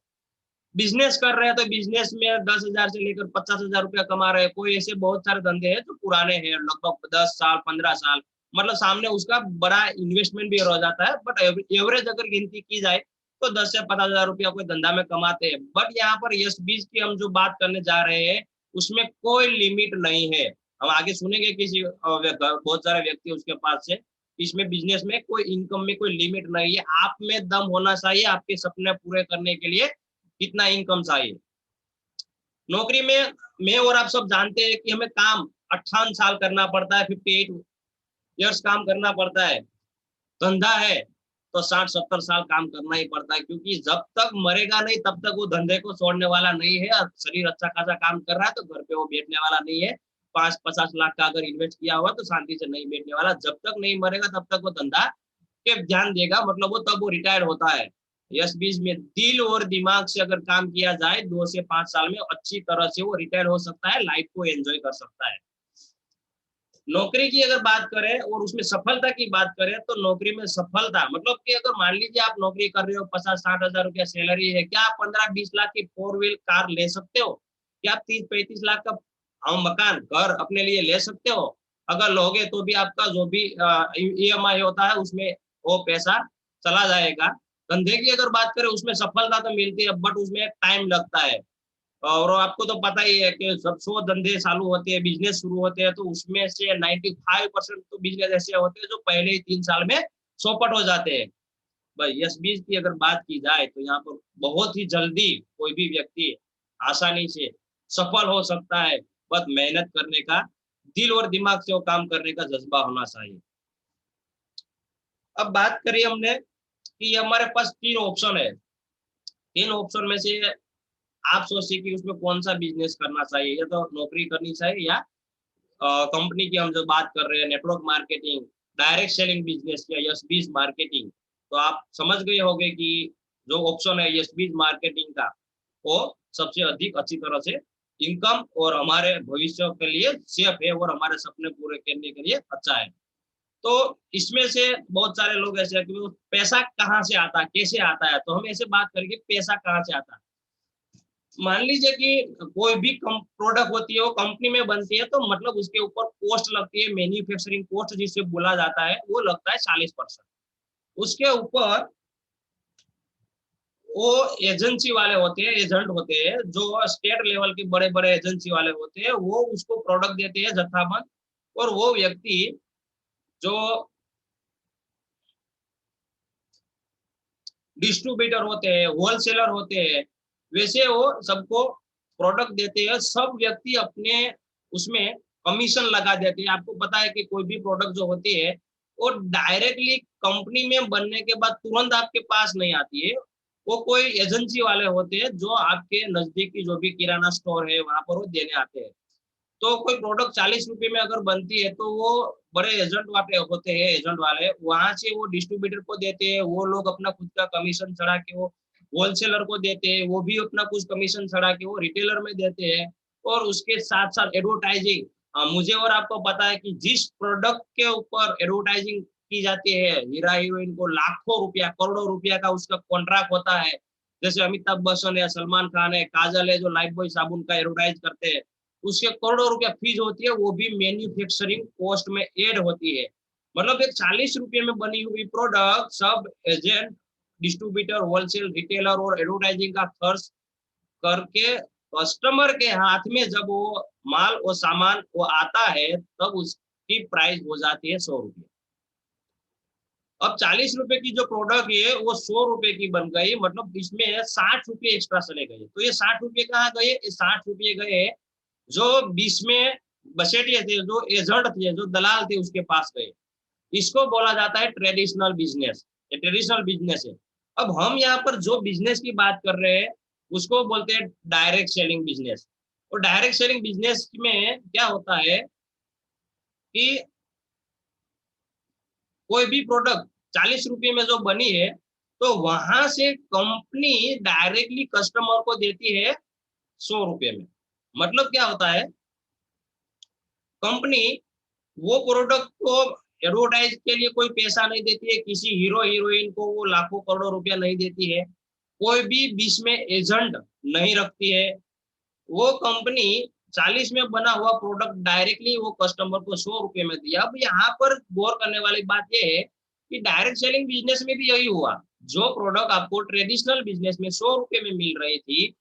बिजनेस कर रहे हैं तो बिजनेस में 10,000 से लेकर 50,000 रुपया कमा रहे हैं। कोई ऐसे बहुत सारे धंधे हैं जो पुराने हैं, लगभग 10 साल, 15 साल, मतलब सामने उसका बड़ा इन्वेस्टमेंट भी हो जाता है। बट एवरेज अगर गिनती की जाए तो 10 से 50,000 रुपया कोई धंधा में कमाते हैं। बट यहाँ पर यस बीज की हम जो बात करने जा रहे हैं उसमें कोई लिमिट नहीं है। हम आगे सुनेंगे किसी बहुत सारे व्यक्ति उसके पास से, इसमें बिजनेस में कोई इनकम में कोई लिमिट नहीं है। आप में दम होना चाहिए, आपके सपने पूरे करने के लिए कितना इनकम चाहिए। नौकरी में मैं और आप सब जानते हैं कि हमें काम 58 साल करना पड़ता है, 58 इयर्स काम करना पड़ता है। धंधा है तो 60-70 साल काम करना ही पड़ता है, क्योंकि जब तक मरेगा नहीं तब तक वो धंधे को छोड़ने वाला नहीं है। शरीर अच्छा खासा काम कर रहा है तो घर पे वो बैठने वाला नहीं है। 5-50 लाख का अगर इन्वेस्ट किया हुआ तो शांति से नहीं बैठने वाला। जब तक नहीं मरेगा तब तक वो धंधा के ध्यान देगा, मतलब वो तब वो रिटायर होता है। यस बीज में दिल और दिमाग से अगर काम किया जाए 2 से 5 साल में अच्छी तरह से वो रिटायर हो सकता है, लाइफ को एंजॉय कर सकता है। नौकरी की अगर बात करें और उसमें सफलता की बात करें तो नौकरी में सफलता मतलब कि अगर मान लीजिए आप नौकरी कर रहे हो, 50-60 हजार रुपया सैलरी है, क्या आप 15-20 लाख की 4 व्हील कार ले सकते हो? क्या आप 30-35 लाख का मकान, घर अपने लिए ले सकते हो? अगर लोगे तो भी आपका जो भी EMI होता है उसमें वो पैसा चला जाएगा। धंधे की अगर बात करें उसमें सफलता तो मिलती है, बट उसमें टाइम लगता है। और आपको तो पता ही है कि जब 100 धंधे चालू होते हैं, बिजनेस शुरू होते हैं, तो उसमें से 95% तो बिजनेस ऐसे होते हैं जो पहले ही 3 साल में चौपट हो जाते हैं। भाई यस बीज की अगर बात की जाए तो यहाँ पर बहुत ही जल्दी कोई भी व्यक्ति आसानी से सफल हो सकता है, बस मेहनत करने का, दिल और दिमाग से वो काम करने का जज्बा होना चाहिए। अब बात करिए हमने कि हमारे पास 3 ऑप्शन है। 3 ऑप्शन में से आप सोचिए कि उसमें कौन सा बिजनेस करना चाहिए, या तो नौकरी करनी चाहिए या कंपनी की हम जो बात कर रहे हैं network marketing, direct selling business या यस बीज मार्केटिंग। तो आप समझ गए होंगे कि जो ऑप्शन है यस बीज मार्केटिंग का वो सबसे अधिक अच्छी तरह से इनकम और हमारे भविष्य के लिए सेफ है और हमारे सपने पूरे करने के लिए अच्छा है। तो इसमें से बहुत सारे लोग ऐसे हैं कि पैसा कहाँ से आता है, कैसे आता है? तो हम ऐसे बात करेंगे पैसा कहाँ से आता है। मान लीजिए कि कोई भी प्रोडक्ट होती है वो कंपनी में बनती है, तो मतलब उसके ऊपर कॉस्ट लगती है, मैन्युफैक्चरिंग कॉस्ट जिसे बोला जाता है, वो लगता है 40%। उसके ऊपर वो एजेंसी वाले होते हैं, एजेंट होते हैं, जो स्टेट लेवल के बड़े बड़े एजेंसी वाले होते हैं, वो उसको प्रोडक्ट देते हैं जत्थाबंद। और वो व्यक्ति जो डिस्ट्रीब्यूटर होते हैं, होलसेलर होते हैं, वैसे वो सबको प्रोडक्ट देते हैं। सब व्यक्ति अपने उसमें कमीशन लगा देते हैं। आपको पता है कि कोई भी प्रोडक्ट जो होती है वो डायरेक्टली कंपनी में बनने के बाद तुरंत आपके पास नहीं आती है। वो कोई एजेंसी वाले होते हैं जो आपके नजदीकी जो भी किराना स्टोर है वहां पर वो देने आते हैं। तो कोई प्रोडक्ट 40 रुपए में अगर बनती है तो वो बड़े एजेंट वाले होते हैं, एजेंट वाले वहां से वो डिस्ट्रीब्यूटर को देते हैं। वो लोग अपना खुद का कमीशन चढ़ा के वो होलसेलर को देते हैं, वो भी अपना कुछ कमीशन चढ़ा के वो रिटेलर में देते हैं। और उसके साथ साथ एडवर्टाइजिंग, मुझे और आपको पता है कि जिस प्रोडक्ट के ऊपर एडवर्टाइजिंग की जाती है, हीरा हीरोइन को लाखों रुपया करोड़ों रुपया का उसका कॉन्ट्रैक्ट होता है। जैसे अमिताभ बच्चन है, सलमान खान है, काजल है जो लाइफ बॉय साबुन का एडवर्टाइज करते हैं, उसके करोड़ों रुपया फीस होती है, वो भी मैन्युफैक्चरिंग कॉस्ट में ऐड होती है। मतलब एक 40 रुपये में बनी हुई प्रोडक्ट सब एजेंट, डिस्ट्रीब्यूटर, होलसेल, रिटेलर और एडवर्टाइजिंग का खर्च करके कस्टमर के हाथ में जब वो माल और सामान वो आता है तब उसकी प्राइस हो जाती है 100 रुपये। अब 40 रुपए की जो प्रोडक्ट है वो 100 रुपए की बन गई, मतलब इसमें 60 रुपये एक्स्ट्रा चले गए। तो ये 60 रुपये कहाँ गए? ये 60 रुपये गए जो बीच में बसेटिए थे, जो एजेंट थे, जो दलाल थे, उसके पास गए। इसको बोला जाता है ट्रेडिशनल बिजनेस। ये ट्रेडिशनल बिजनेस है। अब हम यहाँ पर जो बिजनेस की बात कर रहे हैं उसको बोलते हैं डायरेक्ट सेलिंग बिजनेस। और डायरेक्ट सेलिंग बिजनेस में क्या होता है कि कोई भी प्रोडक्ट 40 रुपये में जो बनी है तो वहां से कंपनी डायरेक्टली कस्टमर को देती है 100 रुपये में। मतलब क्या होता है, कंपनी वो प्रोडक्ट को एडवर्टाइज के लिए कोई पैसा नहीं देती है, किसी हीरो हीरोइन को वो लाखों करोड़ों रुपया नहीं देती है, कोई भी बीच में एजेंट नहीं रखती है। वो कंपनी 40 में बना हुआ प्रोडक्ट डायरेक्टली वो कस्टमर को 100 रुपये में दिया। अब यहाँ पर गौर करने वाली बात यह है कि डायरेक्ट सेलिंग बिजनेस में भी यही हुआ। जो प्रोडक्ट आपको ट्रेडिशनल बिजनेस में 100 रुपये में मिल रही थी,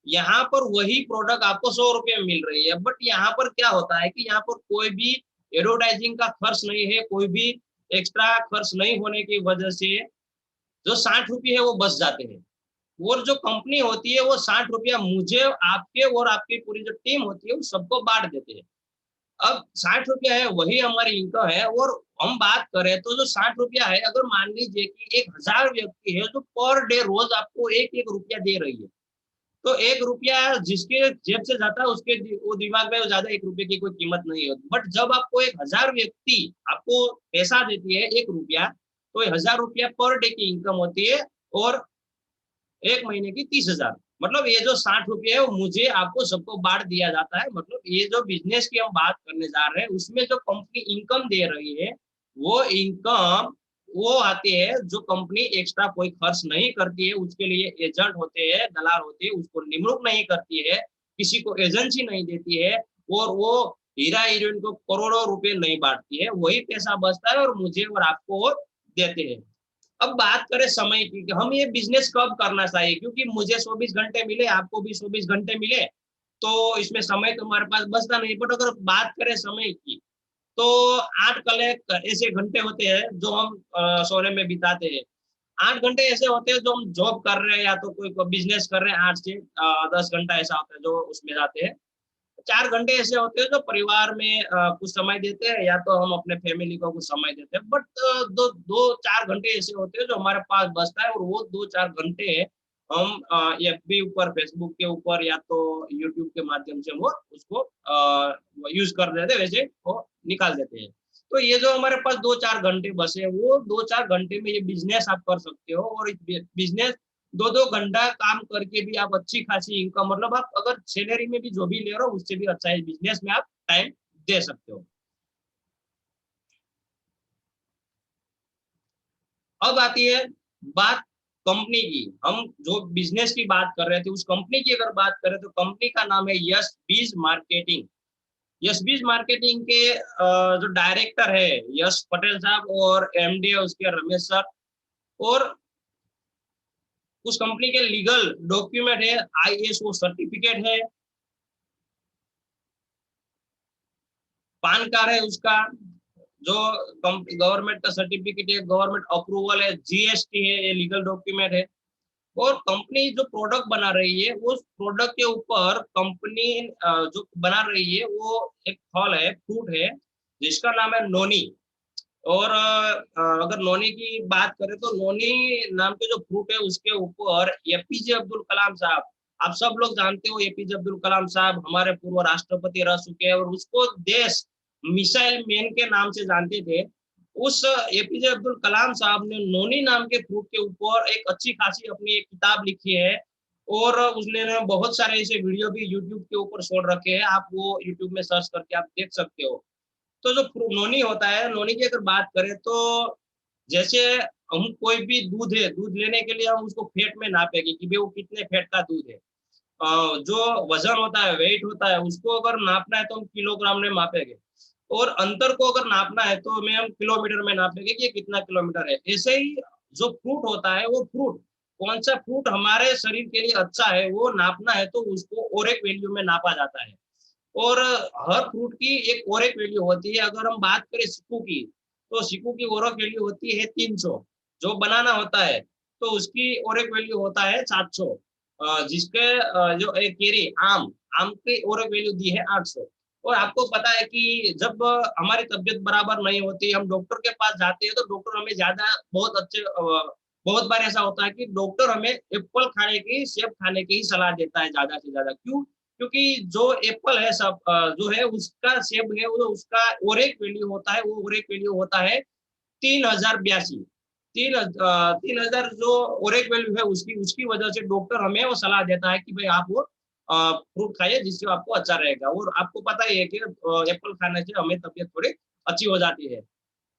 यहाँ पर वही प्रोडक्ट आपको 100 रुपये में मिल रही है। बट यहाँ पर क्या होता है कि यहाँ पर कोई भी एडवर्टाइजिंग का खर्च नहीं है, कोई भी एक्स्ट्रा खर्च नहीं होने की वजह से जो 60 रुपये है वो बच जाते हैं। और जो कंपनी होती है वो 60 रुपया मुझे, आपके और आपकी पूरी जो टीम होती है वो सबको बांट देते हैं। अब 60 रुपया है वही हमारी इनकम है। और हम बात करें तो जो 60 रुपया है, अगर मान लीजिए कि 1000 व्यक्ति है जो पर डे रोज आपको 1-1 रुपया दे रही है, तो 1 रुपया जिसके जेब से जाता है उसके वो दिमाग में ज्यादा 1 रुपये की कोई कीमत नहीं होती। बट जब आपको 1000 व्यक्ति आपको पैसा देती है 1 रुपया, तो 1000 रुपया पर डे की इनकम होती है और 1 महीने की 30,000। मतलब ये जो 60 रुपये है वो मुझे आपको सबको बांट दिया जाता है। मतलब ये जो बिजनेस की हम बात करने जा रहे हैं उसमें जो कंपनी इनकम दे रही है वो इनकम वो आती है जो कंपनी एक्स्ट्रा कोई खर्च नहीं करती है। उसके लिए एजेंट होते हैं, दलाल होते हैं, उसको निमणूक नहीं करती है, किसी को एजेंसी नहीं देती है, और वो हीरा हीरोइन को करोड़ों रुपए नहीं बांटती है। वही पैसा बचता है और मुझे और आपको देते हैं। अब बात करें समय की कि हम ये बिजनेस कब करना चाहिए, क्योंकि मुझे 24 घंटे मिले, आपको भी 24 घंटे मिले, तो इसमें समय तो हमारे पास बचता नहीं। बट अगर बात करें समय की तो 8 कलेक्ट ऐसे घंटे होते हैं जो हम सोने में बिताते हैं। 8 घंटे ऐसे होते हैं जो हम जॉब कर रहे हैं या तो कोई बिजनेस कर रहे हैं, 8 से 10 घंटा ऐसा होता है जो उसमें जाते हैं। 4 घंटे ऐसे होते हैं जो परिवार में कुछ समय देते हैं या तो हम अपने फैमिली को कुछ समय देते हैं। बट 2-4 घंटे ऐसे होते हैं जो हमारे पास बचता है, और वो 2-4 घंटे हम FB ऊपर, फेसबुक के ऊपर या तो यूट्यूब के माध्यम से वो उसको यूज कर देते हैं, वैसे वो निकाल देते हैं। तो ये जो हमारे पास 2-4 घंटे बचे, वो 2-4 घंटे में ये बिजनेस आप कर सकते हो। और बिजनेस 2-2 घंटा काम करके भी आप अच्छी खासी इनकम, मतलब आप अगर सैलरी में भी जो भी ले रहे हो उससे भी अच्छा है बिजनेस में आप टाइम दे सकते हो। अब आती है बात कंपनी की। हम जो बिजनेस की बात कर रहे थे उस कंपनी की अगर बात करें तो कंपनी का नाम है यश बीज मार्केटिंग। यश बीज मार्केटिंग के जो डायरेक्टर है यश पटेल साहब, और MD है उसके रमेश सर, और उस कंपनी के लीगल डॉक्यूमेंट है, ISO सर्टिफिकेट है, पान कार्ड है उसका, जो गवर्नमेंट का सर्टिफिकेट है, गवर्नमेंट अप्रूवल है, जीएसटी है, ये लीगल डॉक्यूमेंट है। और कंपनी जो प्रोडक्ट बना रही है उस प्रोडक्ट के ऊपर कंपनी जो बना रही है वो एक फल है, फ्रूट है, जिसका नाम है नोनी। और अगर नोनी की बात करें तो नोनी नाम के जो फ्रूट है उसके ऊपर एपीजे अब्दुल कलाम साहब, आप सब लोग जानते हो एपीजे अब्दुल कलाम साहब हमारे पूर्व राष्ट्रपति रह चुके हैं और उसको देश मिसाइल मैन के नाम से जानते थे। उस एपीजे अब्दुल कलाम साहब ने नोनी नाम के फ्रूट के ऊपर एक अच्छी खासी अपनी एक किताब लिखी है और उसने बहुत सारे ऐसे वीडियो भी यूट्यूब के ऊपर छोड़ रखे हैं, आप वो यूट्यूब में सर्च करके आप देख सकते हो। तो जो नोनी होता है, नोनी की अगर बात करें तो जैसे हम कोई भी दूध है, दूध लेने के लिए हम उसको फैट में नापेंगे कि भाई वो कितने फैट का दूध है। जो वजन होता है, वेट होता है, उसको अगर नापना है तो हम किलोग्राम में मापेंगे और अंतर को अगर नापना है तो हम किलोमीटर में नापेंगे कि ये कितना किलोमीटर है। ऐसे ही जो फ्रूट होता है वो फ्रूट, कौन सा फ्रूट हमारे शरीर के लिए अच्छा है वो नापना है तो उसको और एक वैल्यू में नापा जाता है। और हर फ्रूट की एक और एक वैल्यू होती है। अगर हम बात करें सीकू की, तो सीकू की और एक वैल्यू होती है 300। जो बनाना होता है तो उसकी और एक वैल्यू होता है 700। जिसके जो एक केरी आम, आम की और एक वैल्यू दी है 800। और आपको पता है कि जब हमारी तबीयत बराबर नहीं होती, हम डॉक्टर के पास जाते हैं तो डॉक्टर हमें ज्यादा बहुत बार ऐसा होता है कि डॉक्टर हमें एप्पल खाने की, सेब खाने की ही सलाह देता है ज्यादा से ज्यादा। क्यों? क्योंकि जो एप्पल है सब जो है उसका, सेब है वो उसका और एक वैल्यू होता है, वो और एक वैल्यू होता है 3082। 3000 जो और एक वैल्यू है उसकी उसकी वजह से डॉक्टर हमें वो सलाह देता है कि भाई आप वो फ्रूट खाइए जिससे आपको अच्छा रहेगा। और आपको पता ही है कि एप्पल खाने से हमें तबीयत थोड़ी अच्छी हो जाती है।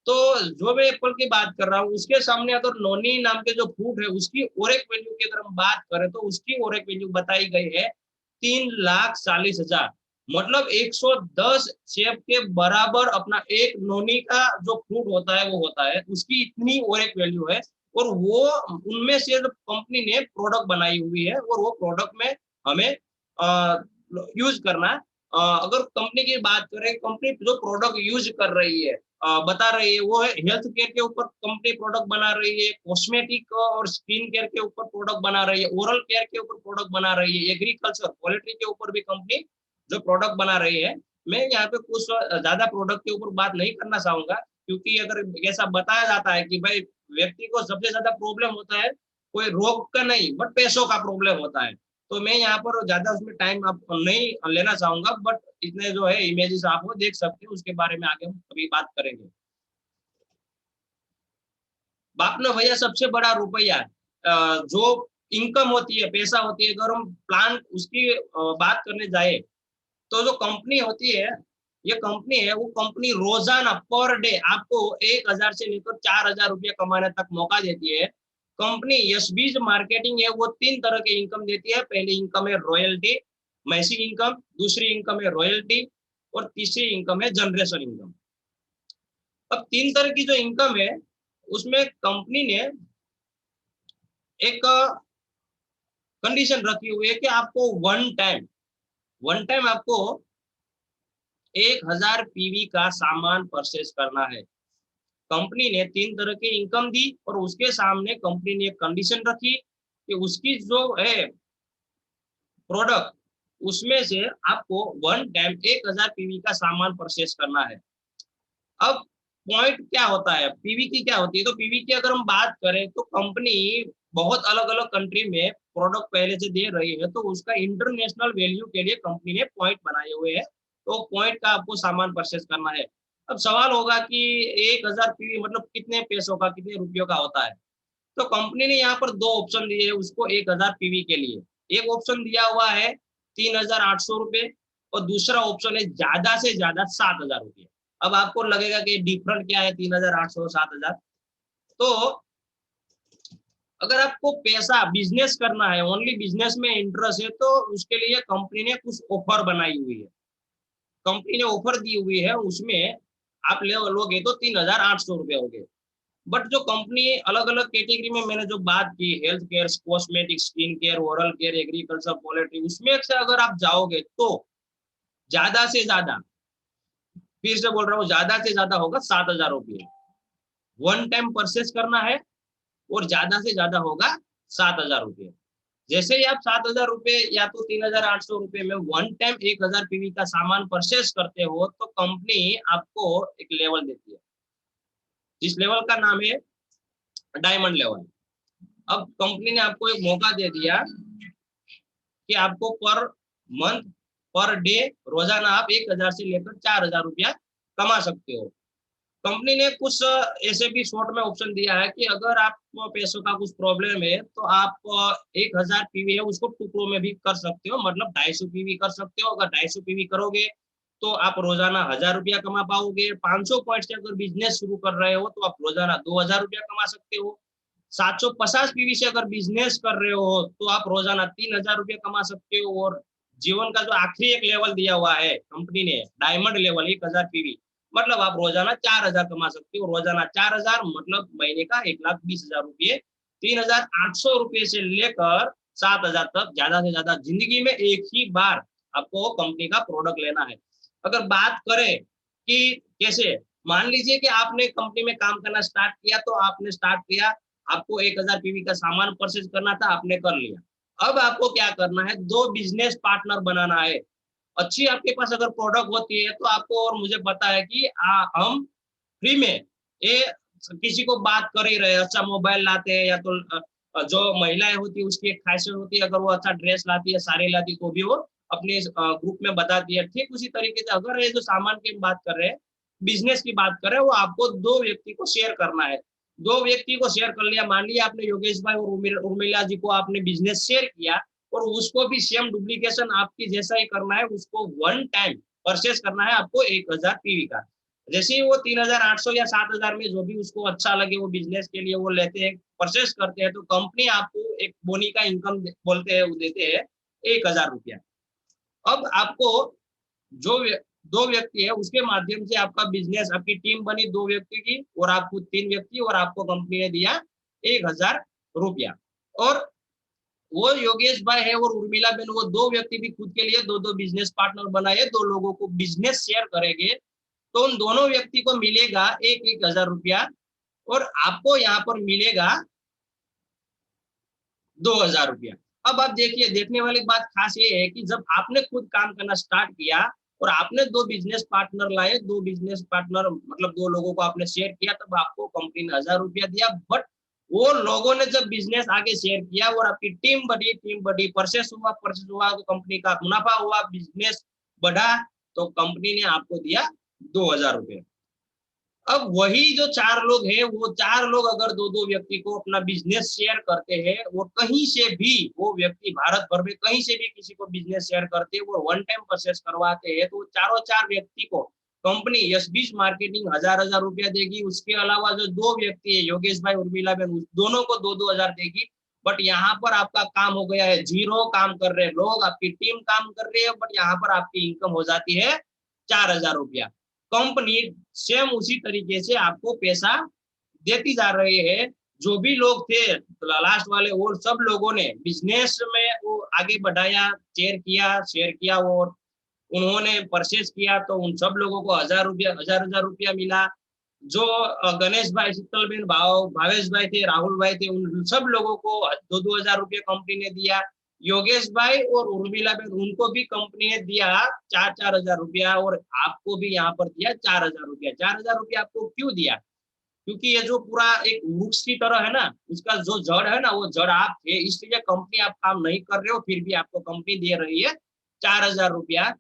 तो जो मैं एप्पल की बात कर रहा हूँ उसके सामने अगर नोनी नाम के जो फ्रूट है उसकी और एक वैल्यू की अगर हम बात करें तो उसकी और एक वैल्यू बताई गई है 3,40,000। मतलब 110 सेब के बराबर अपना एक नोनी का जो फ्रूट होता है वो होता है, उसकी इतनी और एक वैल्यू है। और वो उनमें से जो कंपनी ने प्रोडक्ट बनाई हुई है और वो प्रोडक्ट में हमें यूज करना। अगर कंपनी की बात करें, कंपनी जो प्रोडक्ट यूज कर रही है, बता रही है, वो है हेल्थ केयर के ऊपर कंपनी प्रोडक्ट बना रही है, कॉस्मेटिक और स्किन केयर के ऊपर प्रोडक्ट बना रही है, ओरल केयर के ऊपर प्रोडक्ट बना रही है, एग्रीकल्चर पोल्ट्री के ऊपर भी कंपनी जो प्रोडक्ट बना रही है। मैं यहाँ पे कुछ ज्यादा प्रोडक्ट के ऊपर बात नहीं करना चाहूंगा, क्योंकि अगर ऐसा बताया जाता है कि भाई व्यक्ति को सबसे ज्यादा प्रॉब्लम होता है कोई रोग का नहीं बट पैसों का प्रॉब्लम होता है, तो मैं यहाँ पर ज्यादा उसमें टाइम आप नहीं लेना चाहूंगा। बट इतने जो है इमेजेस आप वो देख सकते हैं, उसके बारे में आगे हम कभी बात करेंगे। बाप ने भैया सबसे बड़ा रुपया जो इनकम होती है, पैसा होती है, अगर हम प्लान उसकी बात करने जाए तो जो कंपनी होती है, ये कंपनी है, वो कंपनी रोजाना पर डे आपको 1000 से लेकर 4000 रुपया कमाने तक मौका देती है। कंपनी यशबीज मार्केटिंग है, वो 3 तरह के इनकम देती है। पहली इनकम है रॉयल्टी, मैसिव इनकम, दूसरी इनकम है रॉयल्टी और तीसरी इनकम है जनरेशन इनकम। अब 3 तरह की जो इनकम है उसमें कंपनी ने एक कंडीशन रखी हुई है कि आपको वन टाइम आपको 1000 पीवी का सामान परचेस करना है। कंपनी ने 3 तरह की इनकम दी और उसके सामने कंपनी ने एक कंडीशन रखी कि उसकी जो है प्रोडक्ट, उसमें से आपको वन टाइम 1000 पीवी का सामान परचेस करना है। अब पॉइंट क्या होता है, पीवी की क्या होती है, तो पीवी की अगर हम बात करें तो कंपनी बहुत अलग अलग कंट्री में प्रोडक्ट पहले से दे रही है, तो उसका इंटरनेशनल वैल्यू के लिए कंपनी ने पॉइंट बनाए हुए हैं, तो पॉइंट का आपको सामान परचेस करना है। अब सवाल होगा कि 1000 पीवी मतलब कितने पैसों का, कितने रुपयों का होता है। तो कंपनी ने यहाँ पर 2 ऑप्शन दिए है उसको 1000 पीवी के लिए। एक ऑप्शन दिया हुआ है 3800 रुपये और दूसरा ऑप्शन है ज्यादा से ज्यादा 7000 रुपये। अब आपको लगेगा कि डिफरेंट क्या है 3800 7000। तो अगर आपको पैसा बिजनेस करना है, ओनली बिजनेस में इंटरेस्ट है, तो उसके लिए कंपनी ने कुछ ऑफर बनाई हुई है, कंपनी ने ऑफर दी हुई है, उसमें आप लोगे तो 3800 रुपये हो गए। बट जो कंपनी अलग अलग कैटेगरी में मैंने जो बात की, health care, cosmetic, skin care, oral care, agriculture, poultry, उसमें से अगर आप जाओगे तो ज्यादा से ज्यादा फिर से बोल रहा हूँ, ज्यादा से ज्यादा होगा 7,000 रुपये। वन टाइम परचेस करना है और ज्यादा से ज्यादा होगा 7,000 रुपये। जैसे ही आप 7,000 रुपये या तो 3,800 रुपये में वन टाइम 1,000 पीवी का सामान परचेस करते हो तो कंपनी आपको एक लेवल देती है, जिस लेवल का नाम है डायमंड लेवल। अब कंपनी ने आपको एक मौका दे दिया कि आपको पर मंथ पर डे रोजाना आप 1,000 से लेकर 4,000 रुपया कमा सकते हो। कंपनी ने कुछ ऐसे भी शॉर्ट में ऑप्शन दिया है कि अगर आपको पैसों का कुछ प्रॉब्लम है तो आप 1,000 पीवी है उसको टुकड़ों में भी कर सकते हो, मतलब 250 पीवी कर सकते हो। अगर 250 पीवी करोगे तो आप रोजाना 1,000 रुपया कमा पाओगे। 500 पॉइंट से अगर बिजनेस शुरू कर रहे हो तो आप रोजाना 2,000 रुपया कमा सकते हो। 750 पीवी से अगर बिजनेस कर रहे हो तो आप रोजाना 3,000 रुपया कमा सकते हो। और जीवन का जो आखिरी एक लेवल दिया हुआ है कंपनी ने, डायमंड लेवल 1,000 पीवी, मतलब आप रोजाना 4,000 कमा सकते हो। रोजाना 4,000 मतलब महीने का 1,20,000 रुपये। 3,800 रुपये से लेकर 7,000 तक ज्यादा से ज्यादा जिंदगी में एक ही बार आपको कंपनी का प्रोडक्ट लेना है। अगर बात करें कि कैसे, मान लीजिए कि आपने कंपनी में काम करना स्टार्ट किया तो आपने स्टार्ट किया, आपको 1,000 पीवी का सामान परचेज करना था, आपने कर लिया। अब आपको क्या करना है, 2 बिजनेस पार्टनर बनाना है। अच्छी आपके पास अगर प्रोडक्ट होती है तो आपको और मुझे पता है कि हम फ्री में ये किसी को बात कर ही रहे, अच्छा मोबाइल लाते हैं या तो जो महिलाएं होती है उसकी एक खासियत होती है, अगर वो अच्छा ड्रेस लाती है, साड़ी लाती है तो भी वो अपने ग्रुप में बताती है। ठीक उसी तरीके से अगर ये जो सामान की बात कर रहे हैं, बिजनेस की बात कर रहे हैं, वो आपको 2 व्यक्ति को शेयर करना है। 2 व्यक्ति को शेयर कर लिया, मान लिया आपने योगेश भाई और उर्मिला जी को आपने बिजनेस शेयर किया और उसको भी सेम डुप्लीकेशन आपकी जैसा ही करना है, उसको वन टाइम परचेस करना है आपको 1,000 पीवी का। जैसे ही वो 3,800 या 7,000 में जो भी उसको अच्छा लगे वो बिजनेस के लिए वो लेते हैं, परचेस करते हैं, तो कंपनी आपको एक बोनी का इनकम बोलते हैं, वो देते हैं 1,000 रुपया। अब आपको जो 2 व्यक्ति है उसके माध्यम से आपका बिजनेस, आपकी टीम बनी 2 व्यक्ति की और आप खुद 3 व्यक्ति, और आपको कंपनी ने दिया 1,000 रुपया। और वो योगेश भाई है और उर्मिला बेन, वो 2 व्यक्ति भी खुद के लिए 2-2 बिजनेस पार्टनर बनाए, 2 लोगों को बिजनेस शेयर करेंगे तो उन दोनों व्यक्ति को मिलेगा 1,000 रुपया और आपको यहाँ पर मिलेगा 2,000 रुपया। अब आप देखिए, देखने वाली बात खास ये है कि जब आपने खुद काम करना स्टार्ट किया और आपने 2 बिजनेस पार्टनर लाए, 2 बिजनेस पार्टनर मतलब 2 लोगों को आपने शेयर किया, तब आपको कंपनी ने 1,000 रुपया दिया। बट वो लोगों ने जब बिजनेस आगे शेयर किया और आपकी टीम बढ़ी, परचेस हुआ तो कंपनी का मुनाफा हुआ, बिजनेस बढ़ा, तो कंपनी ने आपको दिया 2,000 रुपये। अब वही जो 4 लोग हैं, वो 4 लोग अगर 2-2 व्यक्ति को अपना बिजनेस शेयर करते हैं और कहीं से भी वो व्यक्ति भारत भर में कहीं से भी किसी को बिजनेस शेयर करते हैं, वो वन टाइम परचेस करवाते हैं, तो चारों 4 व्यक्ति को कंपनी यशबीज मार्केटिंग 1,000 रुपया देगी। उसके अलावा जो 2 व्यक्ति है योगेश भाई उर्मिला बहन, दोनों को 2-2 हजार देगी। बट यहाँ पर आपका काम हो गया है जीरो, काम कर रहे लोग, आपकी टीम काम कर रही है, बट यहाँ पर आपकी इनकम हो जाती है 4,000 रुपया। कंपनी सेम उसी तरीके से आपको पैसा देती जा रही है। जो भी लोग थे लास्ट वाले, वो सब लोगों ने बिजनेस में वो आगे बढ़ाया, शेयर किया और उन्होंने परचेज किया, तो उन सब लोगों को 1,000 रुपया मिला। जो गणेश भाई, शीतल बेन, भावेश भाई थे, राहुल भाई थे, उन सब लोगों को 2-2 हजार रुपये कंपनी ने दिया। योगेश भाई और उर्मिला बेन, उनको भी कंपनी ने दिया 4-4 हजार रुपया और आपको भी यहाँ पर दिया 4,000 रुपया। 4,000 रुपया आपको क्यों दिया? क्योंकि ये जो पूरा एक वृक्ष की तरह है ना, उसका जो जड़ है ना, वो जड़ आप थे, इसलिए कंपनी आप काम नहीं कर रहे हो, फिर भी आपको कंपनी दे रही है 4,000 रुपया।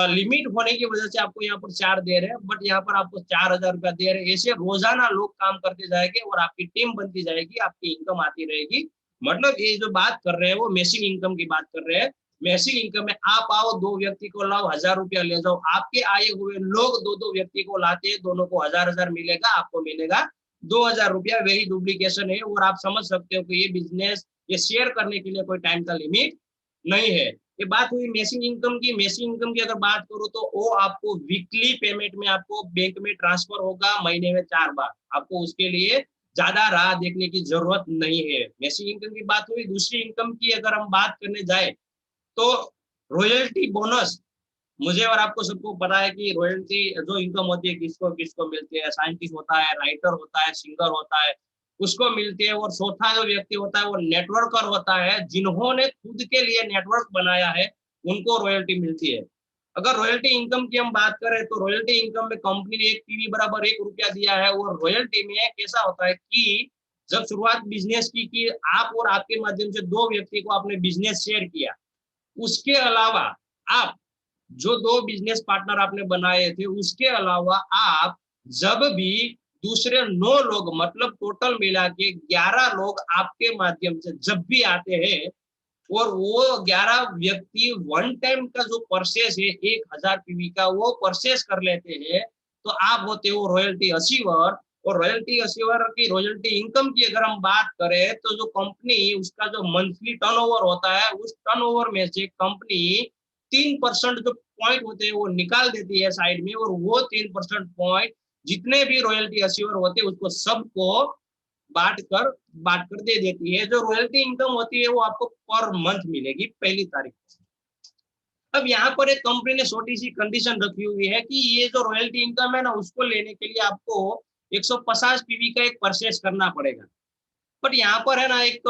लिमिट होने की वजह से आपको यहाँ पर 4 दे रहे हैं, बट यहाँ पर आपको 4,000 रुपया दे रहे हैं। ऐसे रोजाना लोग काम करते जाएंगे और आपकी टीम बनती जाएगी, आपकी इनकम आती रहेगी। मतलब ये जो बात कर रहे हैं वो मेसिंग इनकम की बात कर रहे हैं। मेसिंग इनकम में आप आओ, 2 व्यक्ति को लाओ, 1,000 रुपया ले जाओ, आपके आए हुए लोग 2-2 व्यक्ति को लाते हैं, दोनों को 1,000 मिलेगा, आपको मिलेगा 2,000 रुपया। वही डुप्लीकेशन है। और आप समझ सकते हो कि ये बिजनेस, ये शेयर करने के लिए कोई टाइम का लिमिट नहीं है। ये बात हुई मेसिंग इनकम की। मेसिंग इनकम की अगर बात करो तो वो आपको वीकली पेमेंट में आपको बैंक में ट्रांसफर होगा, महीने में 4 बार। आपको उसके लिए ज्यादा राह देखने की जरूरत नहीं है। मेसिंग इनकम की बात हुई। दूसरी इनकम की अगर हम बात करने जाए तो रॉयल्टी बोनस मुझे और आपको सबको पता है कि रॉयल्टी जो इनकम होती है किसको किसको मिलती है। साइंटिस्ट होता है, राइटर होता है, सिंगर होता है, उसको मिलती है। और चौथा जो व्यक्ति होता है वो नेटवर्कर होता है, जिन्होंने खुद के लिए नेटवर्क बनाया है, उनको रॉयल्टी मिलती है। अगर रॉयल्टी इनकम की हम बात करें तो रॉयल्टी इनकम में कंपनी ने एक पीवी बराबर 1 रुपया दिया है। और रॉयल्टी में कैसा होता है कि जब शुरुआत बिजनेस की आप और आपके माध्यम से 2 व्यक्ति को आपने बिजनेस शेयर किया, उसके अलावा आप जो 2 बिजनेस पार्टनर आपने बनाए थे, उसके अलावा आप जब भी दूसरे 9 लोग, मतलब टोटल मिला के 11 लोग आपके माध्यम से जब भी आते हैं और वो 11 व्यक्ति वन टाइम का जो परचेस है 1000 पीवी का वो परचेस कर लेते हैं, तो आप होते हो रॉयल्टी अचीवर। और रॉयल्टी अचीवर की रॉयल्टी इनकम की अगर हम बात करें तो जो कंपनी उसका जो मंथली टर्नओवर होता है, उस टर्नओवर में से कंपनी 3% जो पॉइंट होते हैं वो निकाल देती है साइड में। और वो 3% पॉइंट जितने भी रॉयल्टी अचीवर होते हैं उसको सबको बांट कर दे देती है। जो रॉयल्टी इनकम होती है वो आपको पर मंथ मिलेगी पहली तारीख को। अब यहाँ पर एक कंपनी ने छोटी सी कंडीशन रखी हुई है कि ये जो रॉयल्टी इनकम है ना, उसको लेने के लिए आपको 150 पीवी का एक परचेस करना पड़ेगा। बट यहाँ पर है ना एक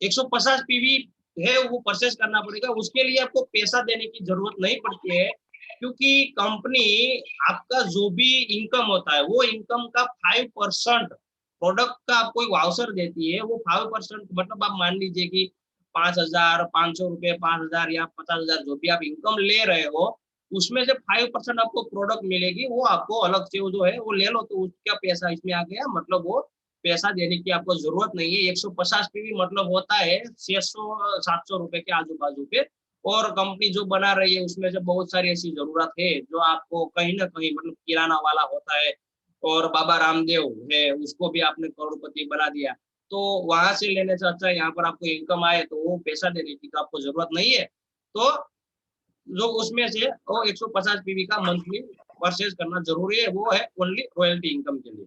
150 पीवी है वो परचेस करना पड़ेगा। उसके लिए आपको पैसा देने की जरूरत नहीं पड़ती है, क्योंकि कंपनी आपका जो भी इनकम होता है वो इनकम का 5% प्रोडक्ट का आपको एक वाउचर देती है। वो 5% मतलब आप मान लीजिए कि 5000, 500 रुपए, 5000 या 50,000 जो भी आप इनकम ले रहे हो, उसमें से 5% आपको प्रोडक्ट मिलेगी। वो आपको अलग से वो जो है वो ले लो, तो उसका पैसा इसमें आ गया। मतलब वो पैसा देने की आपको जरूरत नहीं है। 150 पीवी मतलब होता है 600-700 रुपए के आजू बाजू पे। और कंपनी जो बना रही है उसमें से बहुत सारी ऐसी जरूरत है जो आपको कहीं ना कहीं, मतलब किराना वाला होता है और बाबा रामदेव है, उसको भी आपने करोड़पति बना दिया, तो वहां से लेने से अच्छा यहाँ पर आपको इनकम आए तो वो पैसा देने की तो आपको जरूरत नहीं है। तो जो उसमें से वो 150 पीवी का मंथली परचेज करना जरूरी है, वो है ओनली रॉयल्टी इनकम के लिए।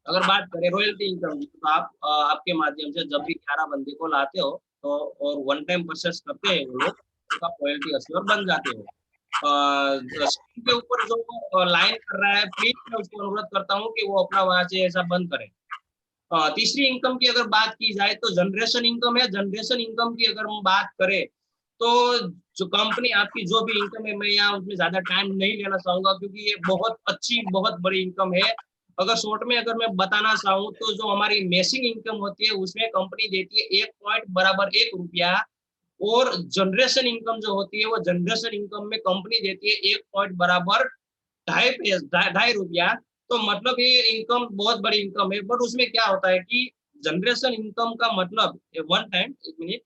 अगर बात करें रॉयल्टी इनकम की तो आप आपके माध्यम से जब भी 11 बंदे को लाते हो तो और वन टाइम परचेस करते हैं वो लोग, तो आप रॉयल्टी अश्योर बन जाते हो। स्क्रीन के ऊपर जो लाइन कर रहा है, प्लीज मैं उसको अनुरोध करता हूँ कि वो अपना वहां से ऐसा बंद करें। तीसरी इनकम की अगर बात की जाए तो जनरेशन इनकम है। जनरेशन इनकम की अगर हम बात करें तो जो कंपनी आपकी जो भी इनकम है, मैं यहाँ उसमें ज्यादा टाइम नहीं लेना चाहूंगा क्योंकि ये बहुत अच्छी बहुत बड़ी इनकम है। अगर शॉर्ट में अगर मैं बताना चाहूँ तो जो हमारी मेसिंग इनकम होती है उसमें कंपनी देती है 1 पॉइंट बराबर 1 रुपया। और जनरेशन इनकम जो होती है वो जनरेशन इनकम में कंपनी देती है 1 पॉइंट बराबर 2.5 रुपया। तो मतलब ये इनकम बहुत बड़ी इनकम है। बट उसमें क्या होता है कि जनरेशन इनकम का मतलब वन टाइम, एक मिनट,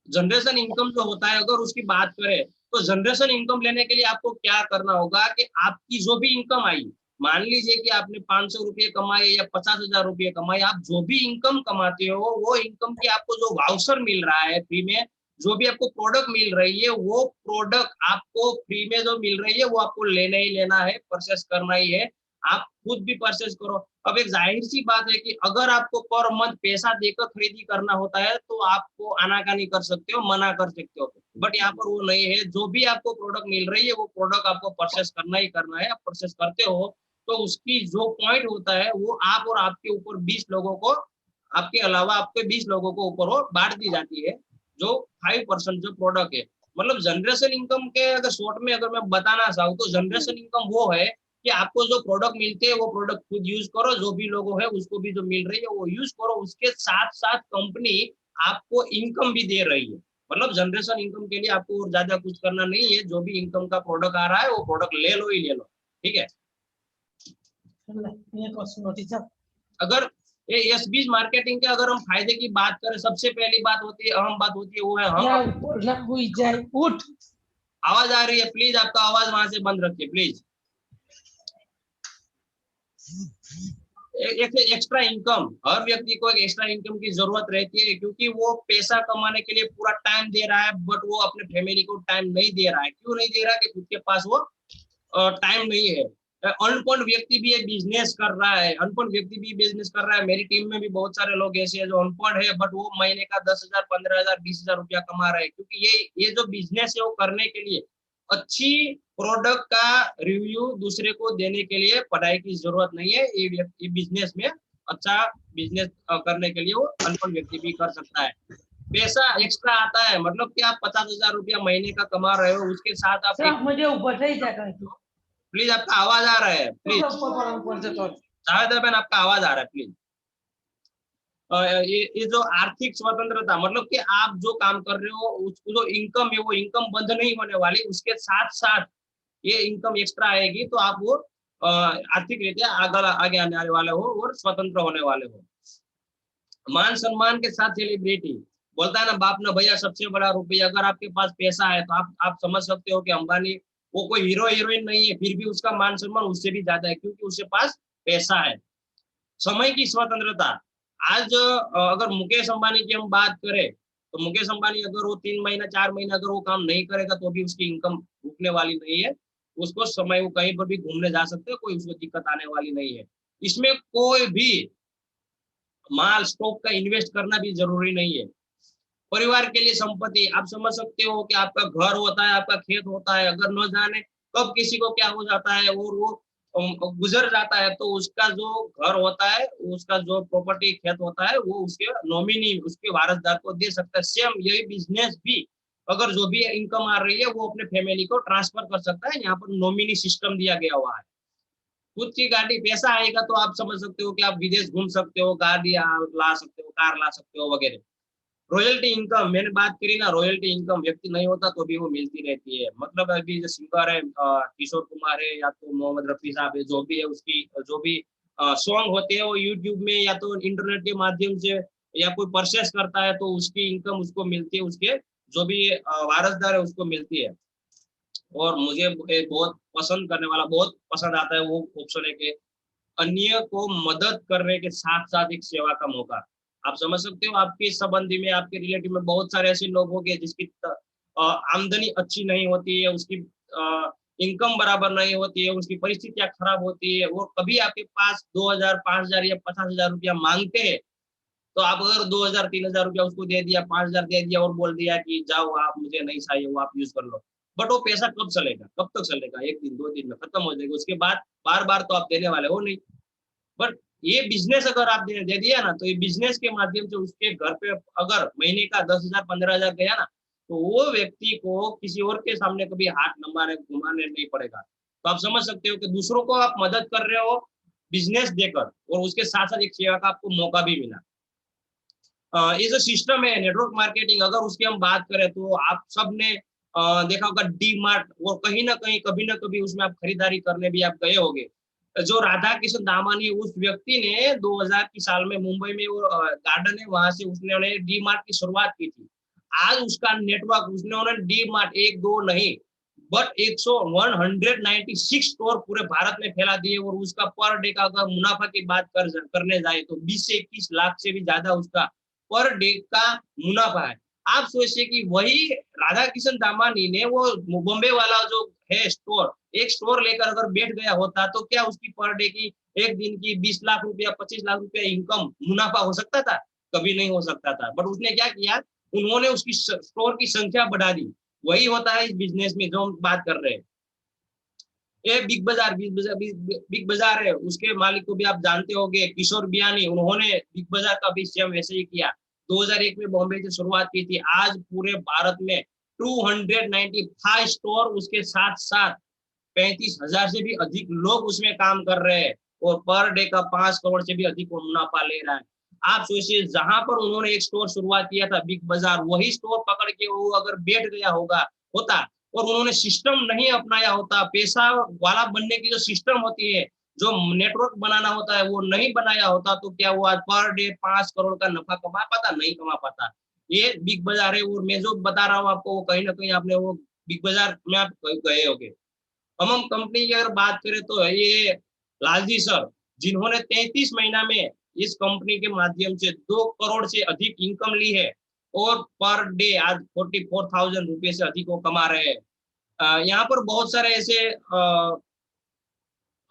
जनरेशन इनकम जो होता है अगर उसकी बात करें तो जनरेशन इनकम लेने के लिए आपको क्या करना होगा कि आपकी जो भी इनकम आई, मान लीजिए कि आपने 500 रुपये कमाए या 50,000 रुपये कमाए, आप जो भी इनकम कमाते हो वो इनकम की आपको जो वाउचर मिल रहा है फ्री में, जो भी आपको प्रोडक्ट मिल रही है वो प्रोडक्ट आपको फ्री में जो मिल रही है वो आपको लेना ही लेना है, परचेस करना ही है। आप खुद भी परचेस करो। अब एक जाहिर सी बात है कि अगर आपको पर मंथ पैसा देकर खरीदी करना होता है तो आपको आनाकानी कर सकते हो, मना कर सकते हो। बट यहाँ पर वो नहीं है। जो भी आपको प्रोडक्ट मिल रही है वो प्रोडक्ट आपको परचेस करना ही करना है। आप परचेस करते हो तो उसकी जो पॉइंट होता है वो आप और आपके ऊपर 20 लोगों को, आपके अलावा आपके 20 लोगों को ऊपर वो बांट दी जाती है, जो 5% जो प्रोडक्ट है। मतलब जनरेशन इनकम के अगर शॉर्ट में अगर मैं बताना चाहूँ तो जनरेशन इनकम वो है कि आपको जो प्रोडक्ट मिलते हैं वो प्रोडक्ट खुद यूज करो, जो भी लोगों है उसको भी जो मिल रही है वो यूज करो, उसके साथ साथ कंपनी आपको इनकम भी दे रही है। मतलब जनरेशन इनकम के लिए आपको और ज्यादा कुछ करना नहीं है। जो भी इनकम का प्रोडक्ट आ रहा है वो प्रोडक्ट ले लो ही ले लो, ठीक है। अगर ये एसबी मार्केटिंग के अगर हम फायदे की बात करें, सबसे पहली बात होती है, अहम बात होती है, वो है हम उठ। आवाज आ रही है, प्लीज आपका आवाज वहां से बंद रखिए प्लीज। एक एक्स्ट्रा इनकम, हर व्यक्ति को एक एक्स्ट्रा इनकम की जरूरत रहती है क्योंकि वो पैसा कमाने के लिए पूरा टाइम दे रहा है बट वो अपने फैमिली को टाइम नहीं दे रहा है। क्यों नहीं दे रहा? कि खुद के पास वो टाइम नहीं है। अनपढ़ व्यक्ति भी ये बिजनेस कर रहा है, अनपढ़ व्यक्ति भी बिजनेस कर रहा है। मेरी टीम में भी बहुत सारे लोग ऐसे हैं जो अनपढ़ है, बट वो महीने का 10,000, 15,000, 20,000 रुपया कमा रहे हैं, क्योंकि ये जो बिजनेस है वो करने के लिए अच्छी प्रोडक्ट का रिव्यू दूसरे को देने के लिए पढ़ाई की जरूरत नहीं है। ये बिजनेस में अच्छा बिजनेस करने के लिए वो अनपढ़ व्यक्ति भी कर सकता है। पैसा एक्स्ट्रा आता है, मतलब कि आप 50,000 रुपया महीने का कमा रहे हो, उसके साथ आप मुझे ऊपर से ही जाकर प्लीज आपका आवाज आ रहा है, प्लीज जावेद बहन आपका आवाज आ रहा है प्लीज। ये जो आर्थिक स्वतंत्रता, मतलब कि आप जो काम कर रहे हो उसको जो इनकम है वो इनकम बंद नहीं होने वाली, उसके साथ साथ ये इनकम एक्स्ट्रा आएगी, तो आप वो आर्थिक रीत्या आगे आने वाले हो और स्वतंत्र होने वाले हो। मान सम्मान के साथ सेलिब्रिटी, बोलता है ना बाप ना भैया सबसे बड़ा रुपया। अगर आपके पास पैसा है तो आप समझ सकते हो कि अंबानी वो कोई हीरो हीरोइन नहीं है, फिर भी उसका मान सम्मान उससे भी ज्यादा है, क्योंकि उसके पास पैसा है। समय की स्वतंत्रता, आज अगर मुकेश अंबानी की हम बात करें तो मुकेश अंबानी अगर वो 3 महीना 4 महीना अगर वो काम नहीं करेगा तो भी उसकी इनकम रुकने वाली नहीं है। उसको समय वो कहीं पर भी घूमने जा सकते हैं, कोई उसको दिक्कत आने वाली नहीं है। इसमें कोई भी माल स्टॉक का इन्वेस्ट करना भी जरूरी नहीं है। परिवार के लिए संपत्ति, आप समझ सकते हो कि आपका घर होता है, आपका खेत होता है, अगर न जाने कब किसी को क्या हो जाता है और वो गुजर जाता है, तो उसका जो घर होता है, उसका जो प्रॉपर्टी खेत होता है, वो उसके नॉमिनी उसके वारसदार को दे सकता है। सेम यही बिजनेस भी अगर जो भी इनकम आ रही है वो अपने फैमिली को ट्रांसफर कर सकता है। यहाँ पर नॉमिनी सिस्टम दिया गया हुआ है। खुद की गाड़ी, पैसा आएगा तो आप समझ सकते हो कि आप विदेश घूम सकते हो, गाड़ी ला सकते हो, कार ला सकते हो वगैरह। रॉयल्टी इनकम, मैंने बात करी ना, रॉयल्टी इनकम व्यक्ति नहीं होता तो भी वो मिलती रहती है। मतलब अभी जो सिंगर है किशोर कुमार है या तो मोहम्मद रफी साहब है, जो भी है उसकी जो भी सॉन्ग होते हैं वो यूट्यूब में या तो इंटरनेट के माध्यम से या कोई परचेस करता है तो उसकी इनकम उसको मिलती है, उसके जो भी वारसदार है उसको मिलती है। और मुझे एक बहुत पसंद करने वाला, बहुत पसंद आता है वो ऑप्शन है कि अन्य को मदद करने के साथ साथ एक सेवा का मौका। आप समझ सकते हो आपके संबंधी में, आपके रिलेटिव में बहुत सारे ऐसे लोग होंगे जिसकी आमदनी अच्छी नहीं होती है, उसकी इनकम बराबर नहीं होती है, उसकी परिस्थितियां खराब होती है, वो कभी आपके पास 2,000, 5,000 या 50,000 रुपया मांगते हैं, तो आप अगर 2,000, 3,000 रुपया उसको दे दिया, 5,000 दे दिया और बोल दिया कि जाओ आप, मुझे नहीं चाहिए, वो आप यूज कर लो, बट वो पैसा कब चलेगा, कब तक चलेगा? 1 दिन 2 दिन में खत्म हो जाएगा। उसके बाद बार बार तो आप देने वाले हो नहीं। बट ये बिजनेस अगर आप दे दिया ना, तो ये बिजनेस के माध्यम से उसके घर पे अगर महीने का 10,000, 15,000 गया ना, तो वो व्यक्ति को किसी और के सामने कभी हाथ घुमाने नहीं पड़ेगा। तो आप समझ सकते हो कि दूसरों को आप मदद कर रहे हो बिजनेस देकर, और उसके साथ साथ एक सेवा का आपको मौका भी मिला। ये जो सिस्टम है नेटवर्क मार्केटिंग, अगर उसकी हम बात करें तो आप सबने देखा होगा डी मार्ट, और कहीं ना कहीं कभी ना कभी उसमें आप खरीदारी करने भी आप गए होंगे। जो राधा किशन दामानी, उस व्यक्ति ने 2000 की साल में मुंबई में वो गार्डन है, वहां से उसने डी मार्ट की शुरुआत की थी। आज उसका नेटवर्क, उसने डी मार्ट 1 2 नहीं बट 196 स्टोर पूरे भारत में फैला दिए, और उसका पर डे का अगर मुनाफा की बात करने जाए तो 20 से 21 लाख से भी ज्यादा उसका पर डे का मुनाफा है। आप सोचिए कि वही राधा किशन दामानी ने वो बॉम्बे वाला जो है स्टोर, एक स्टोर लेकर अगर बैठ गया होता तो क्या उसकी पर डे की एक दिन की 20 लाख रुपया 25 लाख रुपया इनकम मुनाफा हो सकता था? कभी नहीं हो सकता था। बट उसने क्या किया, उन्होंने उसकी स्टोर की संख्या बढ़ा दी। वही होता है इस बिजनेस में जो हम बात कर रहे हैं। ये बिग बाजार है, उसके मालिक को भी आप जानते होंगे, किशोर बियानी, उन्होंने बिग बाजार का भी सेम वैसे ही किया। 2001 में बॉम्बे से शुरुआत की थी, आज पूरे भारत में 295 स्टोर, उसके साथ साथ 35,000 से भी अधिक लोग उसमें काम कर रहे हैं, और पर डे का 5 करोड़ से भी अधिक मुनाफा ले रहा है। आप सोचिए, जहां पर उन्होंने एक स्टोर शुरुआत किया था बिग बाजार, वही स्टोर पकड़ के वो अगर बैठ गया होता और उन्होंने सिस्टम नहीं अपनाया होता, पैसा वाला बनने की जो सिस्टम होती है, जो नेटवर्क बनाना होता है, वो नहीं बनाया होता, तो क्या वो आज पर डे 5 करोड़ का नफा कमा पाता? नहीं कमा पाता। ये बिग बाजार है, और मैं जो बता रहा हूँ आपको, वो कहीं ना कहीं आपने वो बिग बाजार में आप गए होंगे। हम कंपनी की अगर बात करें तो ये लालजी सर, जिन्होंने 33 महीना में इस कंपनी के माध्यम से 2 करोड़ से अधिक इनकम ली है, और पर डे आज 44,000 रुपए से अधिक वो कमा रहे हैं। यहाँ पर बहुत सारे ऐसे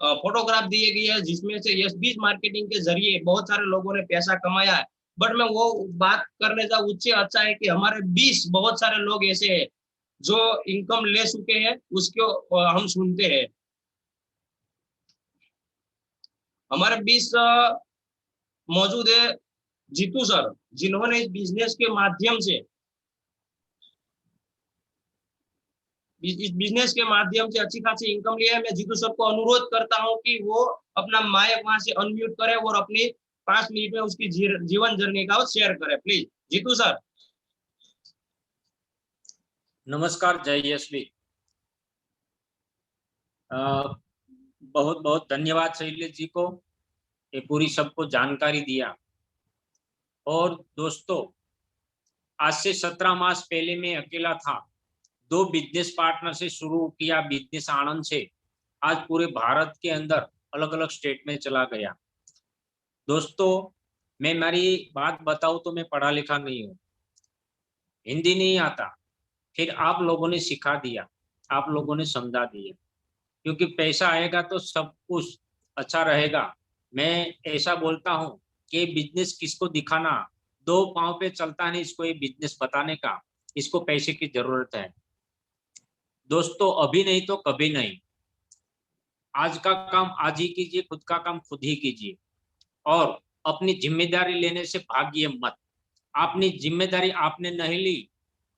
फोटोग्राफ दिए गए हैं, जिसमें से एसबीज मार्केटिंग के जरिए बहुत सारे लोगों ने पैसा कमाया है। बट मैं वो बात करने जाऊँ, उससे अच्छा है कि हमारे 20 बहुत सारे लोग ऐसे हैं जो इनकम ले चुके हैं, उसको हम सुनते हैं। हमारे 20 मौजूद है जीतू सर, जिन्होंने इस बिजनेस के माध्यम से अच्छी खासी इनकम लिया है। मैं जीतू सर को अनुरोध करता हूं कि वो अपना माइक वहां से अनम्यूट करे और अपनी 5 मिनट में उसकी जीवन जर्नी का शेयर करे। Please Jitu sir. नमस्कार, जय यशवी। बहुत बहुत धन्यवाद शैलेश जी को, ये पूरी सबको जानकारी दिया। और दोस्तों, आज से 17 मास पहले मैं अकेला था, 2 बिजनेस पार्टनर से शुरू किया बिजनेस आनंद से, आज पूरे भारत के अंदर अलग अलग स्टेट में चला गया। दोस्तों, मैं मेरी बात बताऊं तो मैं पढ़ा लिखा नहीं हूँ, हिंदी नहीं आता, फिर आप लोगों ने सिखा दिया, आप लोगों ने समझा दिया, क्योंकि पैसा आएगा तो सब कुछ अच्छा रहेगा। मैं ऐसा बोलता हूँ कि बिजनेस किसको दिखाना, 2 पांव पे चलता नहीं, इसको ये बिजनेस बताने का, इसको पैसे की जरूरत है। दोस्तों, अभी नहीं तो कभी नहीं, आज का काम आज ही कीजिए, खुद का काम खुद ही कीजिए, और अपनी जिम्मेदारी लेने से भागिए मत। अपनी जिम्मेदारी आपने नहीं ली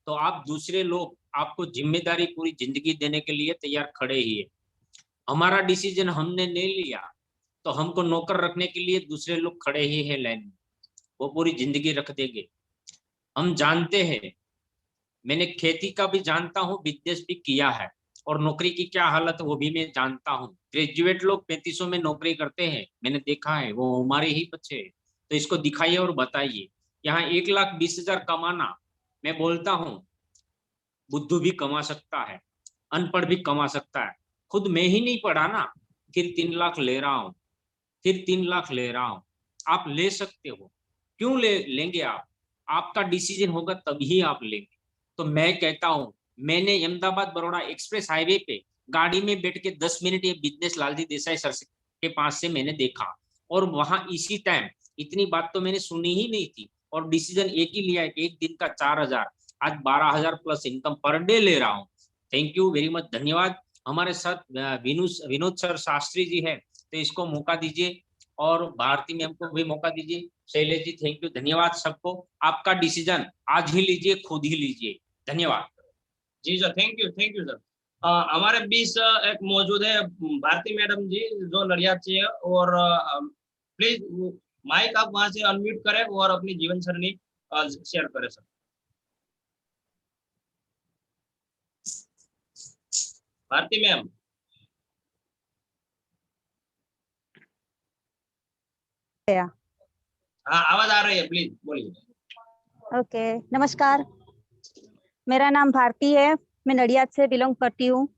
तो आप दूसरे लोग आपको जिम्मेदारी पूरी जिंदगी देने के लिए तैयार खड़े ही है। हमारा डिसीजन हमने नहीं लिया तो हमको नौकर रखने के लिए दूसरे लोग खड़े ही है लाइन में, वो पूरी जिंदगी रख देंगे। हम जानते हैं, मैंने खेती का भी जानता हूँ, बिजनेस भी किया है, और नौकरी की क्या हालत है वो भी मैं जानता हूँ। ग्रेजुएट लोग 3500 में नौकरी करते हैं, मैंने देखा है, वो हमारे ही बच्चे हैं। तो इसको दिखाइए और बताइए। यहाँ 1,20,000 कमाना, मैं बोलता हूँ बुद्धू भी कमा सकता है, अनपढ़ भी कमा सकता है। खुद मैं ही नहीं पढ़ा ना, फिर 3 लाख ले रहा हूँ, फिर 3 लाख ले रहा हूँ। आप ले सकते हो, क्यों लेंगे आप? आपका डिसीजन होगा तभी आप लेंगे। तो मैं कहता हूँ, मैंने अहमदाबाद बड़ौदा एक्सप्रेस हाईवे पे गाड़ी में बैठ के 10 मिनट ये बिजनेस लालजी देसाई सर के पास से मैंने देखा, और वहां इसी टाइम इतनी बात तो मैंने सुनी ही नहीं थी, और डिसीजन एक ही लिया है कि एक दिन का 4,000, आज 12,000 प्लस इनकम पर डे ले रहा हूँ। थैंक यू वेरी मच, धन्यवाद। हमारे साथ विनोद सर शास्त्री जी है, तो इसको मौका दीजिए, और भारती मैम को भी मौका दीजिए। शैलेश जी, थैंक यू, धन्यवाद सबको। आपका डिसीजन आज ही लीजिए, खुद ही लीजिए। धन्यवाद जी सर, थैंक यू सर। हमारे 20 एक मौजूद है भारती मैडम जी, जो नडियाद से है, और प्लीज माइक आप वहां से अनम्यूट करें और अपनी जीवन सरणी शेयर करें सर। भारती मैम। हाँ, आवाज आ रही है, प्लीज बोलिए। ओके, नमस्कार, मेरा नाम भारती है, मैं नडियाद से बिलोंग करती हूँ।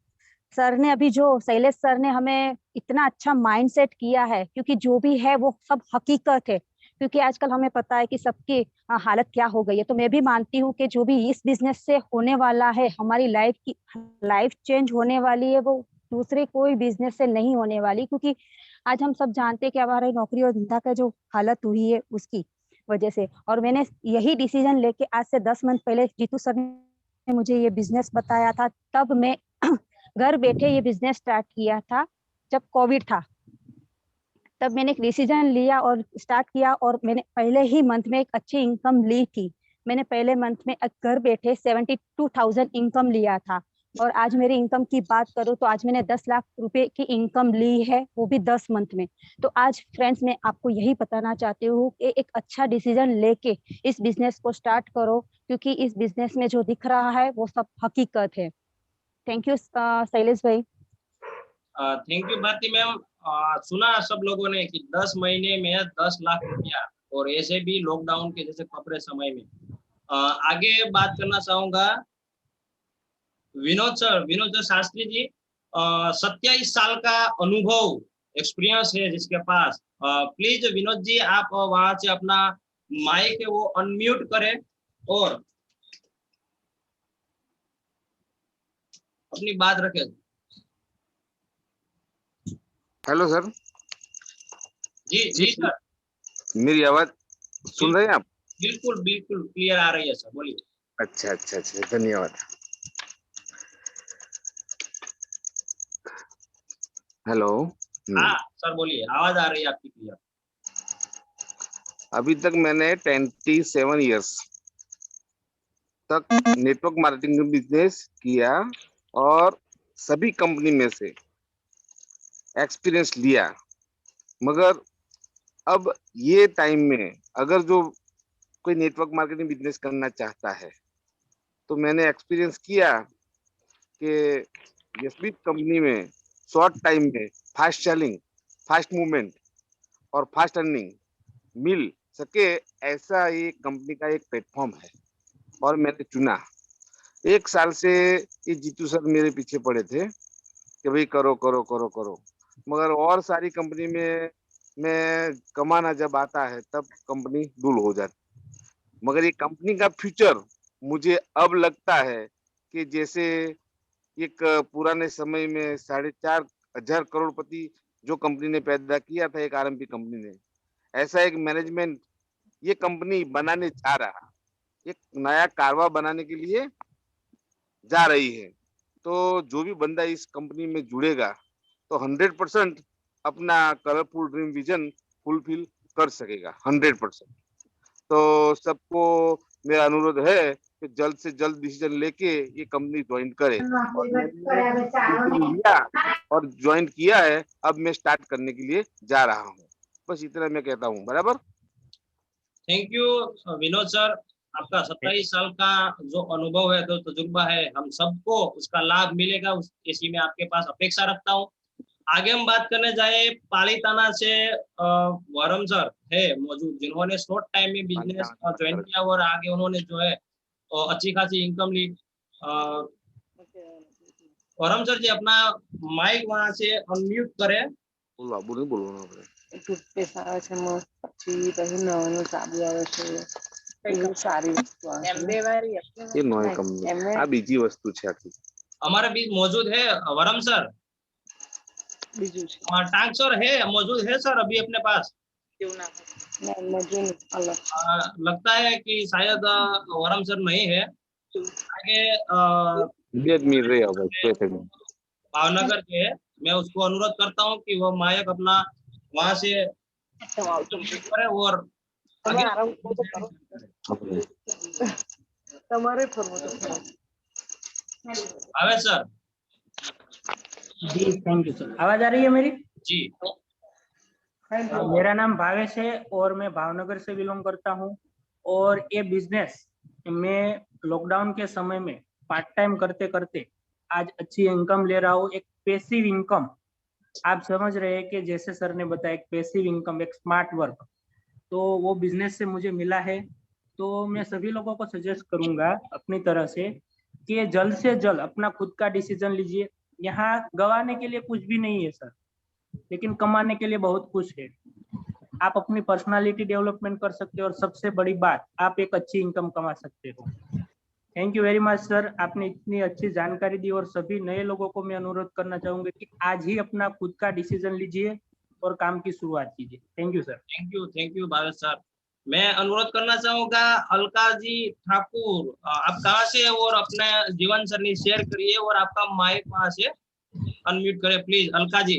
सर ने अभी जो शैलेश सर ने हमें इतना अच्छा माइंडसेट किया है, क्योंकि जो भी है वो सब हकीकत है, क्योंकि आजकल हमें पता है कि सबकी हालत क्या हो गई है। तो मैं भी मानती हूँ कि जो भी इस बिजनेस से होने वाला है, हमारी लाइफ चेंज होने वाली है, वो दूसरे कोई बिजनेस से नहीं होने वाली। क्योंकि आज हम सब जानते हैं कि हमारी नौकरी और धंधा का जो हालत हुई है उसकी वजह से। और मैंने यही डिसीजन लेके आज से 10 मंथ पहले जीतू सर ने मुझे ये बिजनेस बताया था, तब मैं घर बैठे ये बिजनेस स्टार्ट किया था। जब कोविड था तब मैंने एक डिसीजन लिया और स्टार्ट किया, और मैंने पहले ही मंथ में एक अच्छी इनकम ली थी। मैंने पहले मंथ में घर बैठे 72,000 इनकम लिया था, और आज मेरी इनकम की बात करूँ तो आज मैंने 10 लाख रुपए की इनकम ली है, वो भी 10 मंथ में। तो आज फ्रेंड्स, मैं आपको यही बताना चाहती हूँ कि एक अच्छा डिसीजन लेके इस बिजनेस को स्टार्ट करो, क्योंकि इस बिजनेस में जो दिख रहा है वो सब हकीकत है। थैंक यू शैलेश भाई। Thank you Bharti ma'am. सुना सब लोगों ने कि 10 महीने में 10 लाख रुपया, और ऐसे भी लॉकडाउन के जैसे कपड़े समय में। आगे बात करना चाहूंगा विनोद सर शास्त्री जी। 27 साल का अनुभव एक्सपीरियंस है जिसके पास। प्लीज विनोद जी, आप वहां से अपना माइक है वो अनम्यूट करें और अपनी बात रखें। हेलो सर, जी जी सर, मेरी आवाज सुन रहे हैं आप? बिल्कुल बिल्कुल क्लियर आ रही है सर, बोलिए। अच्छा अच्छा अच्छा, धन्यवाद। हेलो। हाँ सर बोलिए, आवाज आ रही है आपकी क्लियर। अभी तक मैंने 27 इयर्स तक नेटवर्क मार्केटिंग बिजनेस किया और सभी कंपनी में से एक्सपीरियंस लिया। मगर अब ये टाइम में अगर जो कोई नेटवर्क मार्केटिंग बिजनेस करना चाहता है तो मैंने एक्सपीरियंस किया कि जिस भी कंपनी में शॉर्ट टाइम में फास्ट सेलिंग, फास्ट मूवमेंट और फास्ट अर्निंग मिल सके, ऐसा ये कंपनी का एक प्लेटफॉर्म है और मैंने चुना। 1 साल से ये जीतू सर मेरे पीछे पड़े थे कि भाई करो करो करो करो, मगर और सारी कंपनी में कमाना जब आता है तब कंपनी डूल हो जाती। मगर ये कंपनी का फ्यूचर मुझे अब लगता है कि जैसे एक पुराने समय में 4.5 हजार करोड़पति जो कंपनी ने पैदा किया था एक आरएमपी कंपनी ने, ऐसा एक मैनेजमेंट ये कंपनी बनाने जा रहा, एक नया कारवा बनाने के लिए जा रही है। तो जो भी बंदा इस कंपनी में जुड़ेगा तो 100% अपना कलरफुल ड्रीम विजन फुलफिल कर सकेगा, 100%। तो सबको मेरा अनुरोध है कि जल्द से जल्द डिसीजन लेके ये कंपनी ज्वाइन करे। और मैंने डिसीजन लिया और ज्वाइन किया है, अब मैं स्टार्ट करने के लिए जा रहा हूँ। बस इतना मैं कहता हूँ, बराबर। थैंक यू विनोद सर, आपका 27 साल का जो अनुभव है, जो तजुर्बा है, हम सबको उसका लाभ मिलेगा, उस इसी में आपके पास अपेक्षा रखता हूँ। आगे हम बात करने जाए, पालीताना से वरम सर है मौजूद, जिन्होंने शॉर्ट टाइम में बिजनेस ज्वाइन किया और आगे उन्होंने जो है अच्छी खासी इनकम ली। वरम सर जी अपना माइक वहां से अनम्यूट करें। બોલો આબુ નહીં બોલવાનું આપણે. ટૂથપેસ્ટ આવે છે મસ્ત, પછી નવાનું સાબુ આવે છે, એવું સારી વસ્તુ આવે છે. એ નોય કંપની, આ બીજી વસ્તુ છે આખી. हमारे बीच मौजूद है वरम सर, બીજું છે टांग सर है मौजूद है सर अभी अपने पास। મજૂર અલગ. लगता है कि शायद वरम सर नहीं है। आगे બે જ મિનિટ રહી આવો, 2 સેકન્ડ. भावनगर के है, मैं उसको अनुरोध करता हूँ कि वह मायक अपना वहां से करे और आगे આપણે તમારે ફરવું તો ફરો. आवे सर जी थैंक यू सर। आवाज आ रही है मेरी? जी। मेरा नाम भावेश है और मैं भावनगर से बिलोंग करता हूँ। और ये बिजनेस मैं लॉकडाउन के समय में पार्ट टाइम करते करते आज अच्छी इनकम ले रहा हूँ। एक पैसिव इनकम, आप समझ रहे हैं कि जैसे सर ने बताया, एक पैसिव इनकम, एक स्मार्ट वर्क, तो वो बिजनेस से मुझे मिला है। तो मैं सभी लोगों को सजेस्ट करूंगा अपनी तरह से कि जल्द से जल्द अपना खुद का डिसीजन लीजिए। यहाँ गंवाने के लिए कुछ भी नहीं है सर, लेकिन कमाने के लिए बहुत कुछ है। आप अपनी पर्सनालिटी डेवलपमेंट कर सकते हो और सबसे बड़ी बात, आप एक अच्छी इनकम कमा सकते हो। Thank you very much sir, आपने इतनी अच्छी जानकारी दी और सभी नए लोगों को मैं अनुरोध करना चाहूंगा कि आज ही अपना खुद का डिसीजन लीजिए और काम की शुरुआत कीजिए। Thank you sir. Thank you Bhavesh sir. मैं अनुरोध करना चाहूंगा अलका जी ठाकुर, आप कहाँ से और अपना जीवन सरनी शेयर करिए और आपका माइक वहां से अनम्यूट करें प्लीज, अलका जी।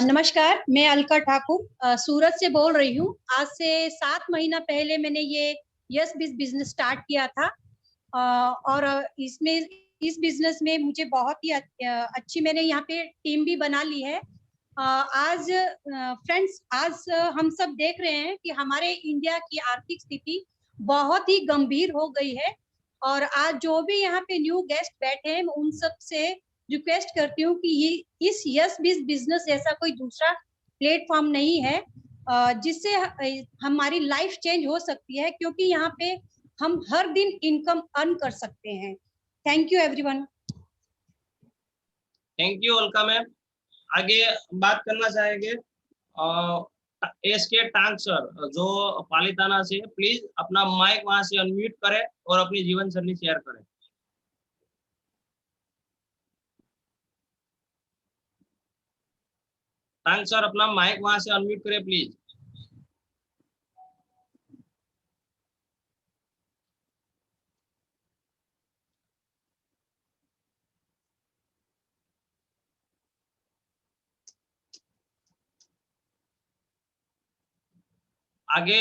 नमस्कार, मैं अलका ठाकुर सूरत से बोल रही हूँ। आज से 7 महीना पहले मैंने ये यस बिज बिजनेस स्टार्ट किया था और इस बिजनेस में मुझे बहुत ही अच्छी मैंने यहाँ पे टीम भी बना ली है। आज फ्रेंड्स, आज हम सब देख रहे हैं कि हमारे इंडिया की आर्थिक स्थिति बहुत ही गंभीर हो गई है और आज जो भी यहाँ पे न्यू गेस्ट बैठे हैं, उन सब से रिक्वेस्ट करती हूँ कि ये इस यस बिज बिजनेस जैसा कोई दूसरा प्लेटफॉर्म नहीं है जिससे हमारी लाइफ चेंज हो सकती है, क्योंकि यहाँ पे हम हर दिन इनकम अर्न कर सकते हैं। Thank you everyone. Thank you Alka ma'am. आगे बात करना चाहेंगे एसके टांग सर, जो पालीताना से, प्लीज अपना माइक वहां से अनम्यूट करें और अपनी जीवन शैली शेयर करें। तांग सर अपना माइक वहां से अनम्यूट करें प्लीज। आगे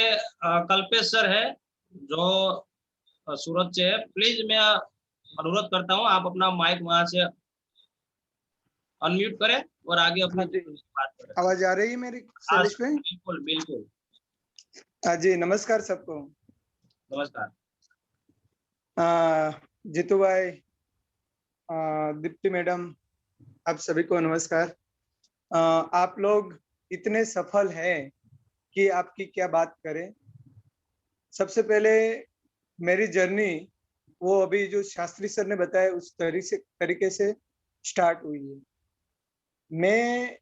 कल्पेश सर है जो सूरत से है। प्लीज मैं अनुरोध करता हूँ आप अपना माइक वहां से अनम्यूट करें और आगे अपनी बात करें। आवाज आ रही है मेरी शैलेश भाई? बिल्कुल बिल्कुल। हाँ जी, नमस्कार सबको। नमस्कार। जीतू भाई, दीप्ति मैडम, आप सभी को नमस्कार। आप लोग इतने सफल हैं कि आपकी क्या बात करें। सबसे पहले मेरी जर्नी वो अभी जो शास्त्री सर ने बताया उस तरीके से स्टार्ट हुई है। मैं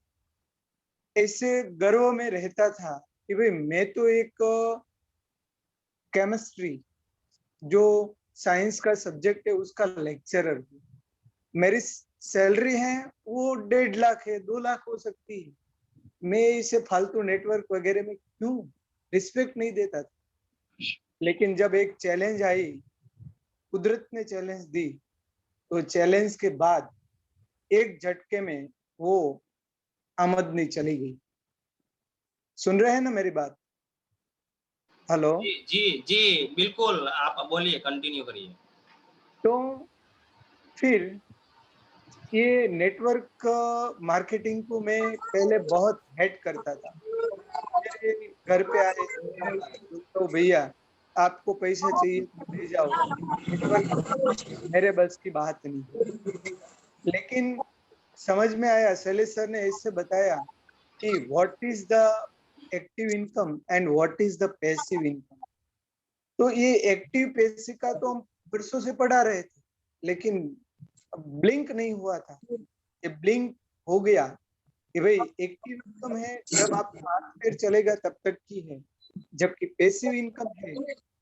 ऐसे गर्व में रहता था कि भाई मैं तो एक केमिस्ट्री जो साइंस का सब्जेक्ट है उसका लेक्चरर हूँ। मेरी सैलरी है वो 1.5 लाख है, 2 लाख हो सकती है। मैं इसे फालतू नेटवर्क वगैरह में क्यों रिस्पेक्ट नहीं देता था। लेकिन जब एक चैलेंज आई, कुदरत ने चैलेंज दी, तो चैलेंज के बाद एक झटके में वो आमदनी चली गई। सुन रहे हैं ना मेरी बात? हेलो जी जी जी बिल्कुल, आप बोलिए, कंटिन्यू करिए। तो फिर ये नेटवर्क मार्केटिंग को मैं पहले बहुत हेट करता था। मेरे घर पे आए तो भैया आपको पैसे चाहिए तो ले जाओ, नेटवर्क मेरे बस की बात नहीं। लेकिन समझ में आया, शैलेश सर ने इससे बताया कि what is the active income and what is the passive income. तो ये एक्टिव पैसे का तो हम बरसों से पढ़ा रहे थे, लेकिन ब्लिंक नहीं हुआ था। ये ब्लिंक हो गया कि भाई एक्टिव इनकम है जब आपका हाथ पैर चलेगा तब तक की है, जबकि पैसिव इनकम है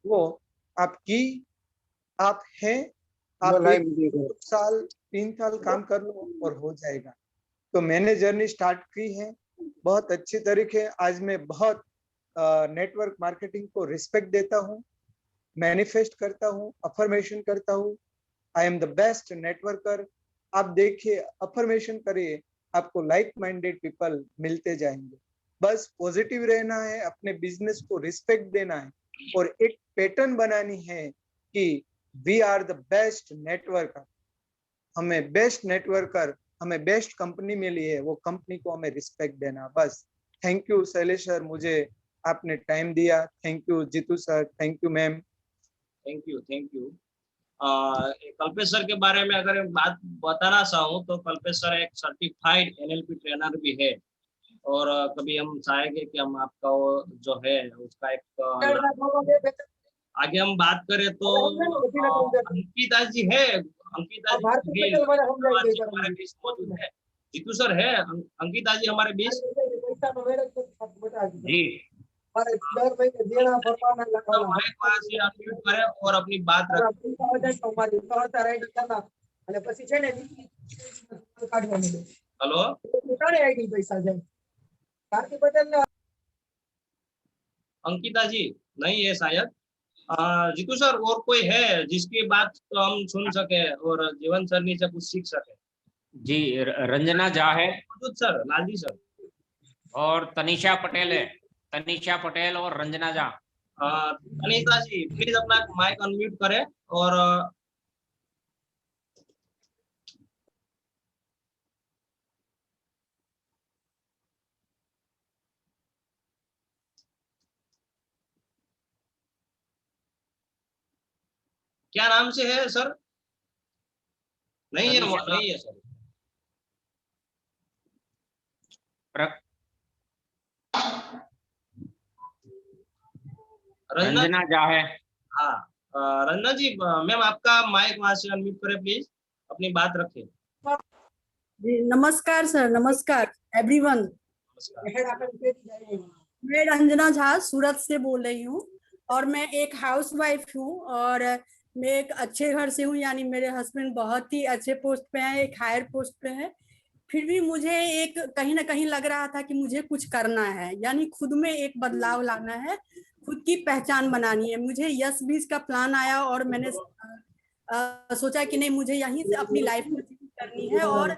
वो आपकी आप है, आप 1 साल 3 साल काम कर लो और हो जाएगा। तो मैंने जर्नी स्टार्ट की है बहुत अच्छी तरीके। आज मैं बहुत नेटवर्क मार्केटिंग को रिस्पेक्ट देता हूँ, मैनिफेस्ट करता हूँ, अफर्मेशन करता हूँ। I am the best networker. आप देखिए, अफर्मेशन करिए, आपको लाइक माइंडेड पीपल मिलते जाएंगे। बस पॉजिटिव रहना है, अपने बिजनेस को रिस्पेक्ट देना है और एक पैटर्न बनानी है कि we are the best networker. हमें बेस्ट नेटवर्कर, हमें बेस्ट कंपनी मिली है, वो कंपनी को हमें रिस्पेक्ट देना। बस। थैंक यू शैलेश सर, मुझे आपने टाइम दिया। Thank you Jitu sir, thank you ma'am. Thank you thank you. Kalpesh sir के बारे में अगर मैं बात बताना चाहूँ तो कल्पेश सर एक सर्टिफाइड एनएलपी ट्रेनर भी है। और कभी हम चाहेंगे कि हम आपका वो जो है उसका एक आगे हम बात करें तो अंकिता जी है, अंकिता जी हमारे बीच मौजूद है। जीतू सर है, अंकिता जी हमारे बीच जी। करें और अपनी बात हेलो अंकिता जी नहीं है शायद। जीतू सर और कोई है जिसकी बात तो हम सुन सके और जीवन सरनी से कुछ सीख सके? जी, रंजना झा है सर, लालजी सर और तनिषा पटेल है। तनिषा पटेल और रंजना झा। तनिषा जी प्लीज अपना माइक अनम्यूट करें और क्या नाम से है सर? नहीं है, नहीं है सर। रंजना झा है। हाँ रंजना जी, मैम आपका माइक वहां से अनम्यूट करें प्लीज, अपनी बात रखें। जी नमस्कार सर, नमस्कार एवरीवन। मैं रंजना झा सूरत से बोल रही हूँ और मैं एक हाउसवाइफ हूँ और मैं एक अच्छे घर से हूँ, यानी मेरे हस्बैंड बहुत ही अच्छे पोस्ट पे हैं, एक हायर पोस्ट पे है। फिर भी मुझे एक कहीं ना कहीं लग रहा था कि मुझे कुछ करना है, यानी खुद में एक बदलाव लाना है, खुद की पहचान बनानी है। मुझे यस बीज का प्लान आया और मैंने सोचा कि नहीं, मुझे यहीं से अपनी लाइफ को चेंज करनी है। और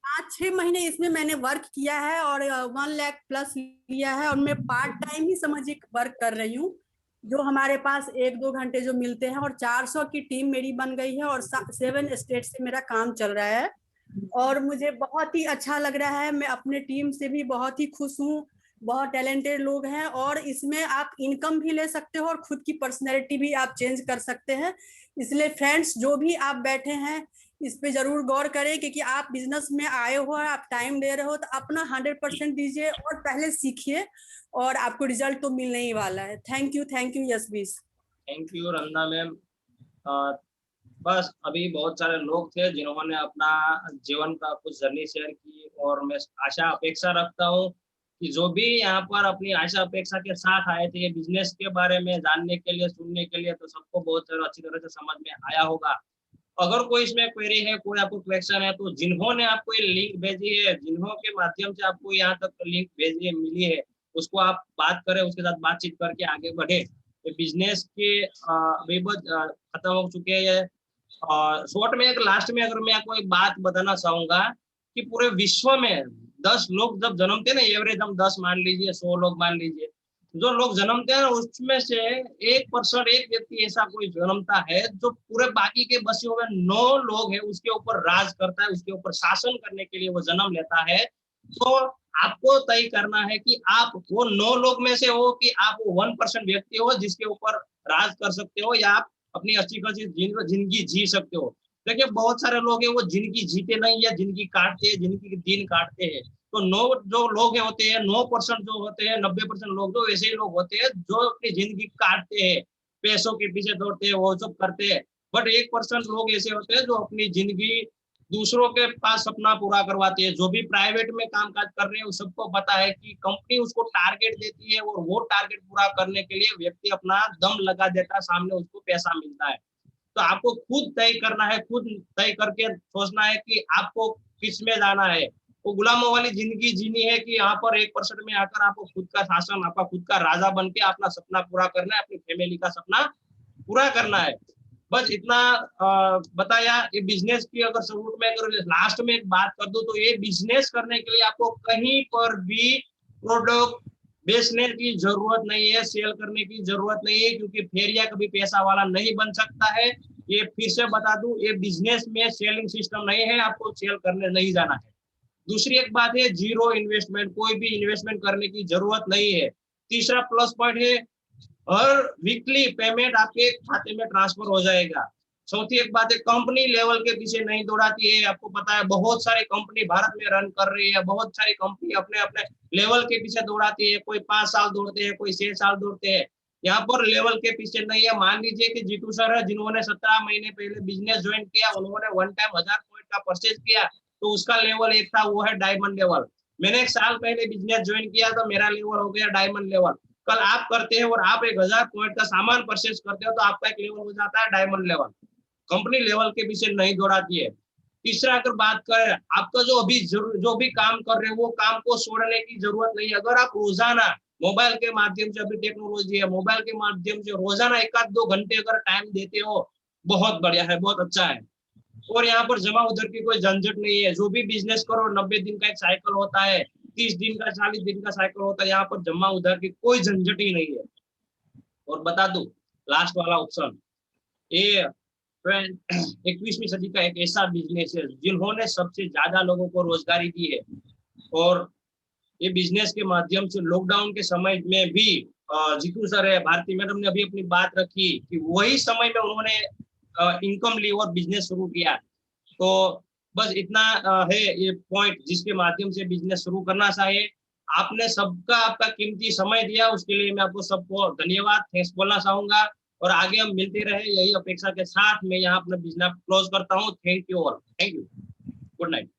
5-6 महीने इसमें मैंने वर्क किया है और 1 लाख प्लस लिया है। और मैं पार्ट टाइम ही समझिए वर्क कर रही हूँ, जो हमारे पास 1-2 घंटे जो मिलते हैं। और 400 की टीम मेरी बन गई है और 7 स्टेट से मेरा काम चल रहा है और मुझे बहुत ही अच्छा लग रहा है। मैं अपने टीम से भी बहुत ही खुश हूँ, बहुत टैलेंटेड लोग हैं और इसमें आप इनकम भी ले सकते हो और खुद की पर्सनैलिटी भी आप चेंज कर सकते हैं। इसलिए फ्रेंड्स, जो भी आप बैठे हैं इस पे जरूर गौर करें, क्योंकि आप बिजनेस में आए हो, आप टाइम दे रहे हो, तो अपना 100% दीजिए और पहले सीखिए और आपको रिजल्ट तो मिलने ही वाला है। थैंक यू यशबीस। Thank you Ranjana ma'am. बस अभी बहुत सारे लोग थे जिन्होंने अपना जीवन का कुछ जर्नी शेयर की और मैं आशा अपेक्षा रखता हूँ कि जो भी यहाँ पर अपनी आशा अपेक्षा के साथ आए थे बिजनेस के बारे में जानने के लिए, सुनने के लिए, तो सबको बहुत सारा अच्छी तरह से समझ में आया होगा। अगर कोई इसमें क्वेरी है, कोई आपको क्वेश्चन है, तो जिन्होंने आपको ये लिंक भेजी है, जिन्हों के माध्यम से आपको यहाँ तक लिंक भेजी है, मिली है, उसको आप बात करें, उसके साथ बातचीत करके आगे बढ़े। बिजनेस के अभी खत्म हो चुके हैं। शॉर्ट में एक लास्ट में अगर मैं आपको एक बात बताना चाहूंगा कि पूरे विश्व में 10 लोग जब जन्मते हैं ना, एवरेज हम 10 मान लीजिए, 100 लोग मान लीजिए, जो लोग जन्मते हैं उसमें से 1% एक व्यक्ति ऐसा कोई जन्मता है जो पूरे बाकी के बचे हुए 9 लोग हैं उसके ऊपर राज करता है, उसके ऊपर शासन करने के लिए वो जन्म लेता है। तो आपको तय करना है कि आप वो 9 लोग में से हो कि आप वो 1% व्यक्ति हो जिसके ऊपर राज कर सकते हो, या आप अपनी अच्छी खासी जिंदगी जी सकते हो। देखिए बहुत सारे लोग हैं वो जिंदगी जीते नहीं है, जिंदगी काटते हैं, जिंदगी दिन काटते हैं। तो 9 जो लोग होते हैं, 9% जो होते हैं, 90% लोग जो वैसे ही लोग होते हैं जो अपनी जिंदगी काटते हैं, पैसों के पीछे दौड़ते हैं, वो सब करते हैं। बट 1% लोग ऐसे होते हैं जो अपनी जिंदगी दूसरों के पास सपना पूरा करवाते हैं। जो भी प्राइवेट में काम काज कर रहे हैं उस सबको पता है कि कंपनी उसको टारगेट देती है और वो टारगेट पूरा करने के लिए व्यक्ति अपना दम लगा देता है, सामने उसको पैसा मिलता है। तो आपको खुद तय करना है, खुद तय करके सोचना है कि आपको किस में जाना है। वो गुलामों वाली जिंदगी जीनी है कि यहाँ पर 1% में आकर आपको खुद का शासन, आपका खुद का राजा बन के अपना सपना पूरा करना है, अपनी फैमिली का सपना पूरा करना है। बस इतना बताया। ये बिजनेस की अगर शुरू में अगर लास्ट में एक बात कर दूं तो ये बिजनेस करने के लिए आपको कहीं पर भी प्रोडक्ट बेचने की जरूरत नहीं है, सेल करने की जरूरत नहीं है, क्योंकि फेरिया कभी पैसा वाला नहीं बन सकता है। ये फिर से बता दूं, ये बिजनेस में सेलिंग सिस्टम नहीं है, आपको सेल करने नहीं जाना है। दूसरी एक बात है, जीरो इन्वेस्टमेंट, कोई भी इन्वेस्टमेंट करने की जरूरत नहीं है। तीसरा प्लस पॉइंट है, हर वीकली पेमेंट आपके खाते में ट्रांसफर हो जाएगा। चौथी एक बात है, कंपनी लेवल के पीछे नहीं दौड़ाती है। आपको पता है बहुत सारी कंपनी भारत में रन कर रही है, बहुत सारी कंपनी अपने अपने लेवल के पीछे दौड़ाती है। कोई 5 साल दौड़ते हैं, कोई 6 साल दौड़ते हैं। यहाँ पर लेवल के पीछे नहीं है। मान लीजिए कि जीतू सर है, जिन्होंने 17 महीने पहले बिजनेस ज्वाइन किया, उन्होंने वन टाइम 1000 पॉइंट का परचेज किया, तो उसका लेवल एक था, वो है डायमंड लेवल। मैंने 1 साल पहले बिजनेस ज्वाइन किया तो मेरा लेवल हो गया डायमंड लेवल। कल आप करते हैं और आप 1000 पॉइंट का सामान परचेज करते हो तो आपका एक लेवल हो जाता है डायमंड लेवल। कंपनी लेवल के पीछे नहीं दौड़ाती है। तीसरा अगर बात करें, आपका जो भी काम कर रहे हो वो काम को छोड़ने की जरूरत नहीं है। अगर आप रोजाना मोबाइल के माध्यम से, अभी टेक्नोलॉजी है, मोबाइल के माध्यम से रोजाना 1-2 घंटे अगर टाइम देते हो, बहुत बढ़िया है, बहुत अच्छा है। और यहाँ पर जमा उधर की कोई झंझट नहीं है। जो भी बिजनेस करो 90 दिन का एक साइकिल होता है, 30 दिन का, 40 दिन का साइकिल होता है। यहाँ पर जमा उधर की कोई झंझट ही नहीं है। और बता दूं, लास्ट वाला ऑप्शन, ये 21वीं सदी का एक ऐसा बिजनेस है जिन्होंने सबसे ज्यादा लोगों को रोजगारी दी है। और ये बिजनेस के माध्यम से लॉकडाउन के समय में भी जीतू सर है, भारती मैडम ने अभी अपनी बात रखी कि वही समय में उन्होंने इनकम ली और बिजनेस शुरू किया। तो बस इतना है ये पॉइंट जिसके माध्यम से बिजनेस शुरू करना चाहिए। आपने सबका आपका कीमती समय दिया, उसके लिए मैं आपको सबको धन्यवाद, थैंक्स बोलना चाहूंगा। और आगे हम मिलते रहे, यही अपेक्षा के साथ मैं यहाँ अपना बिजनेस क्लोज करता हूँ। Thank you all, thank you, good night.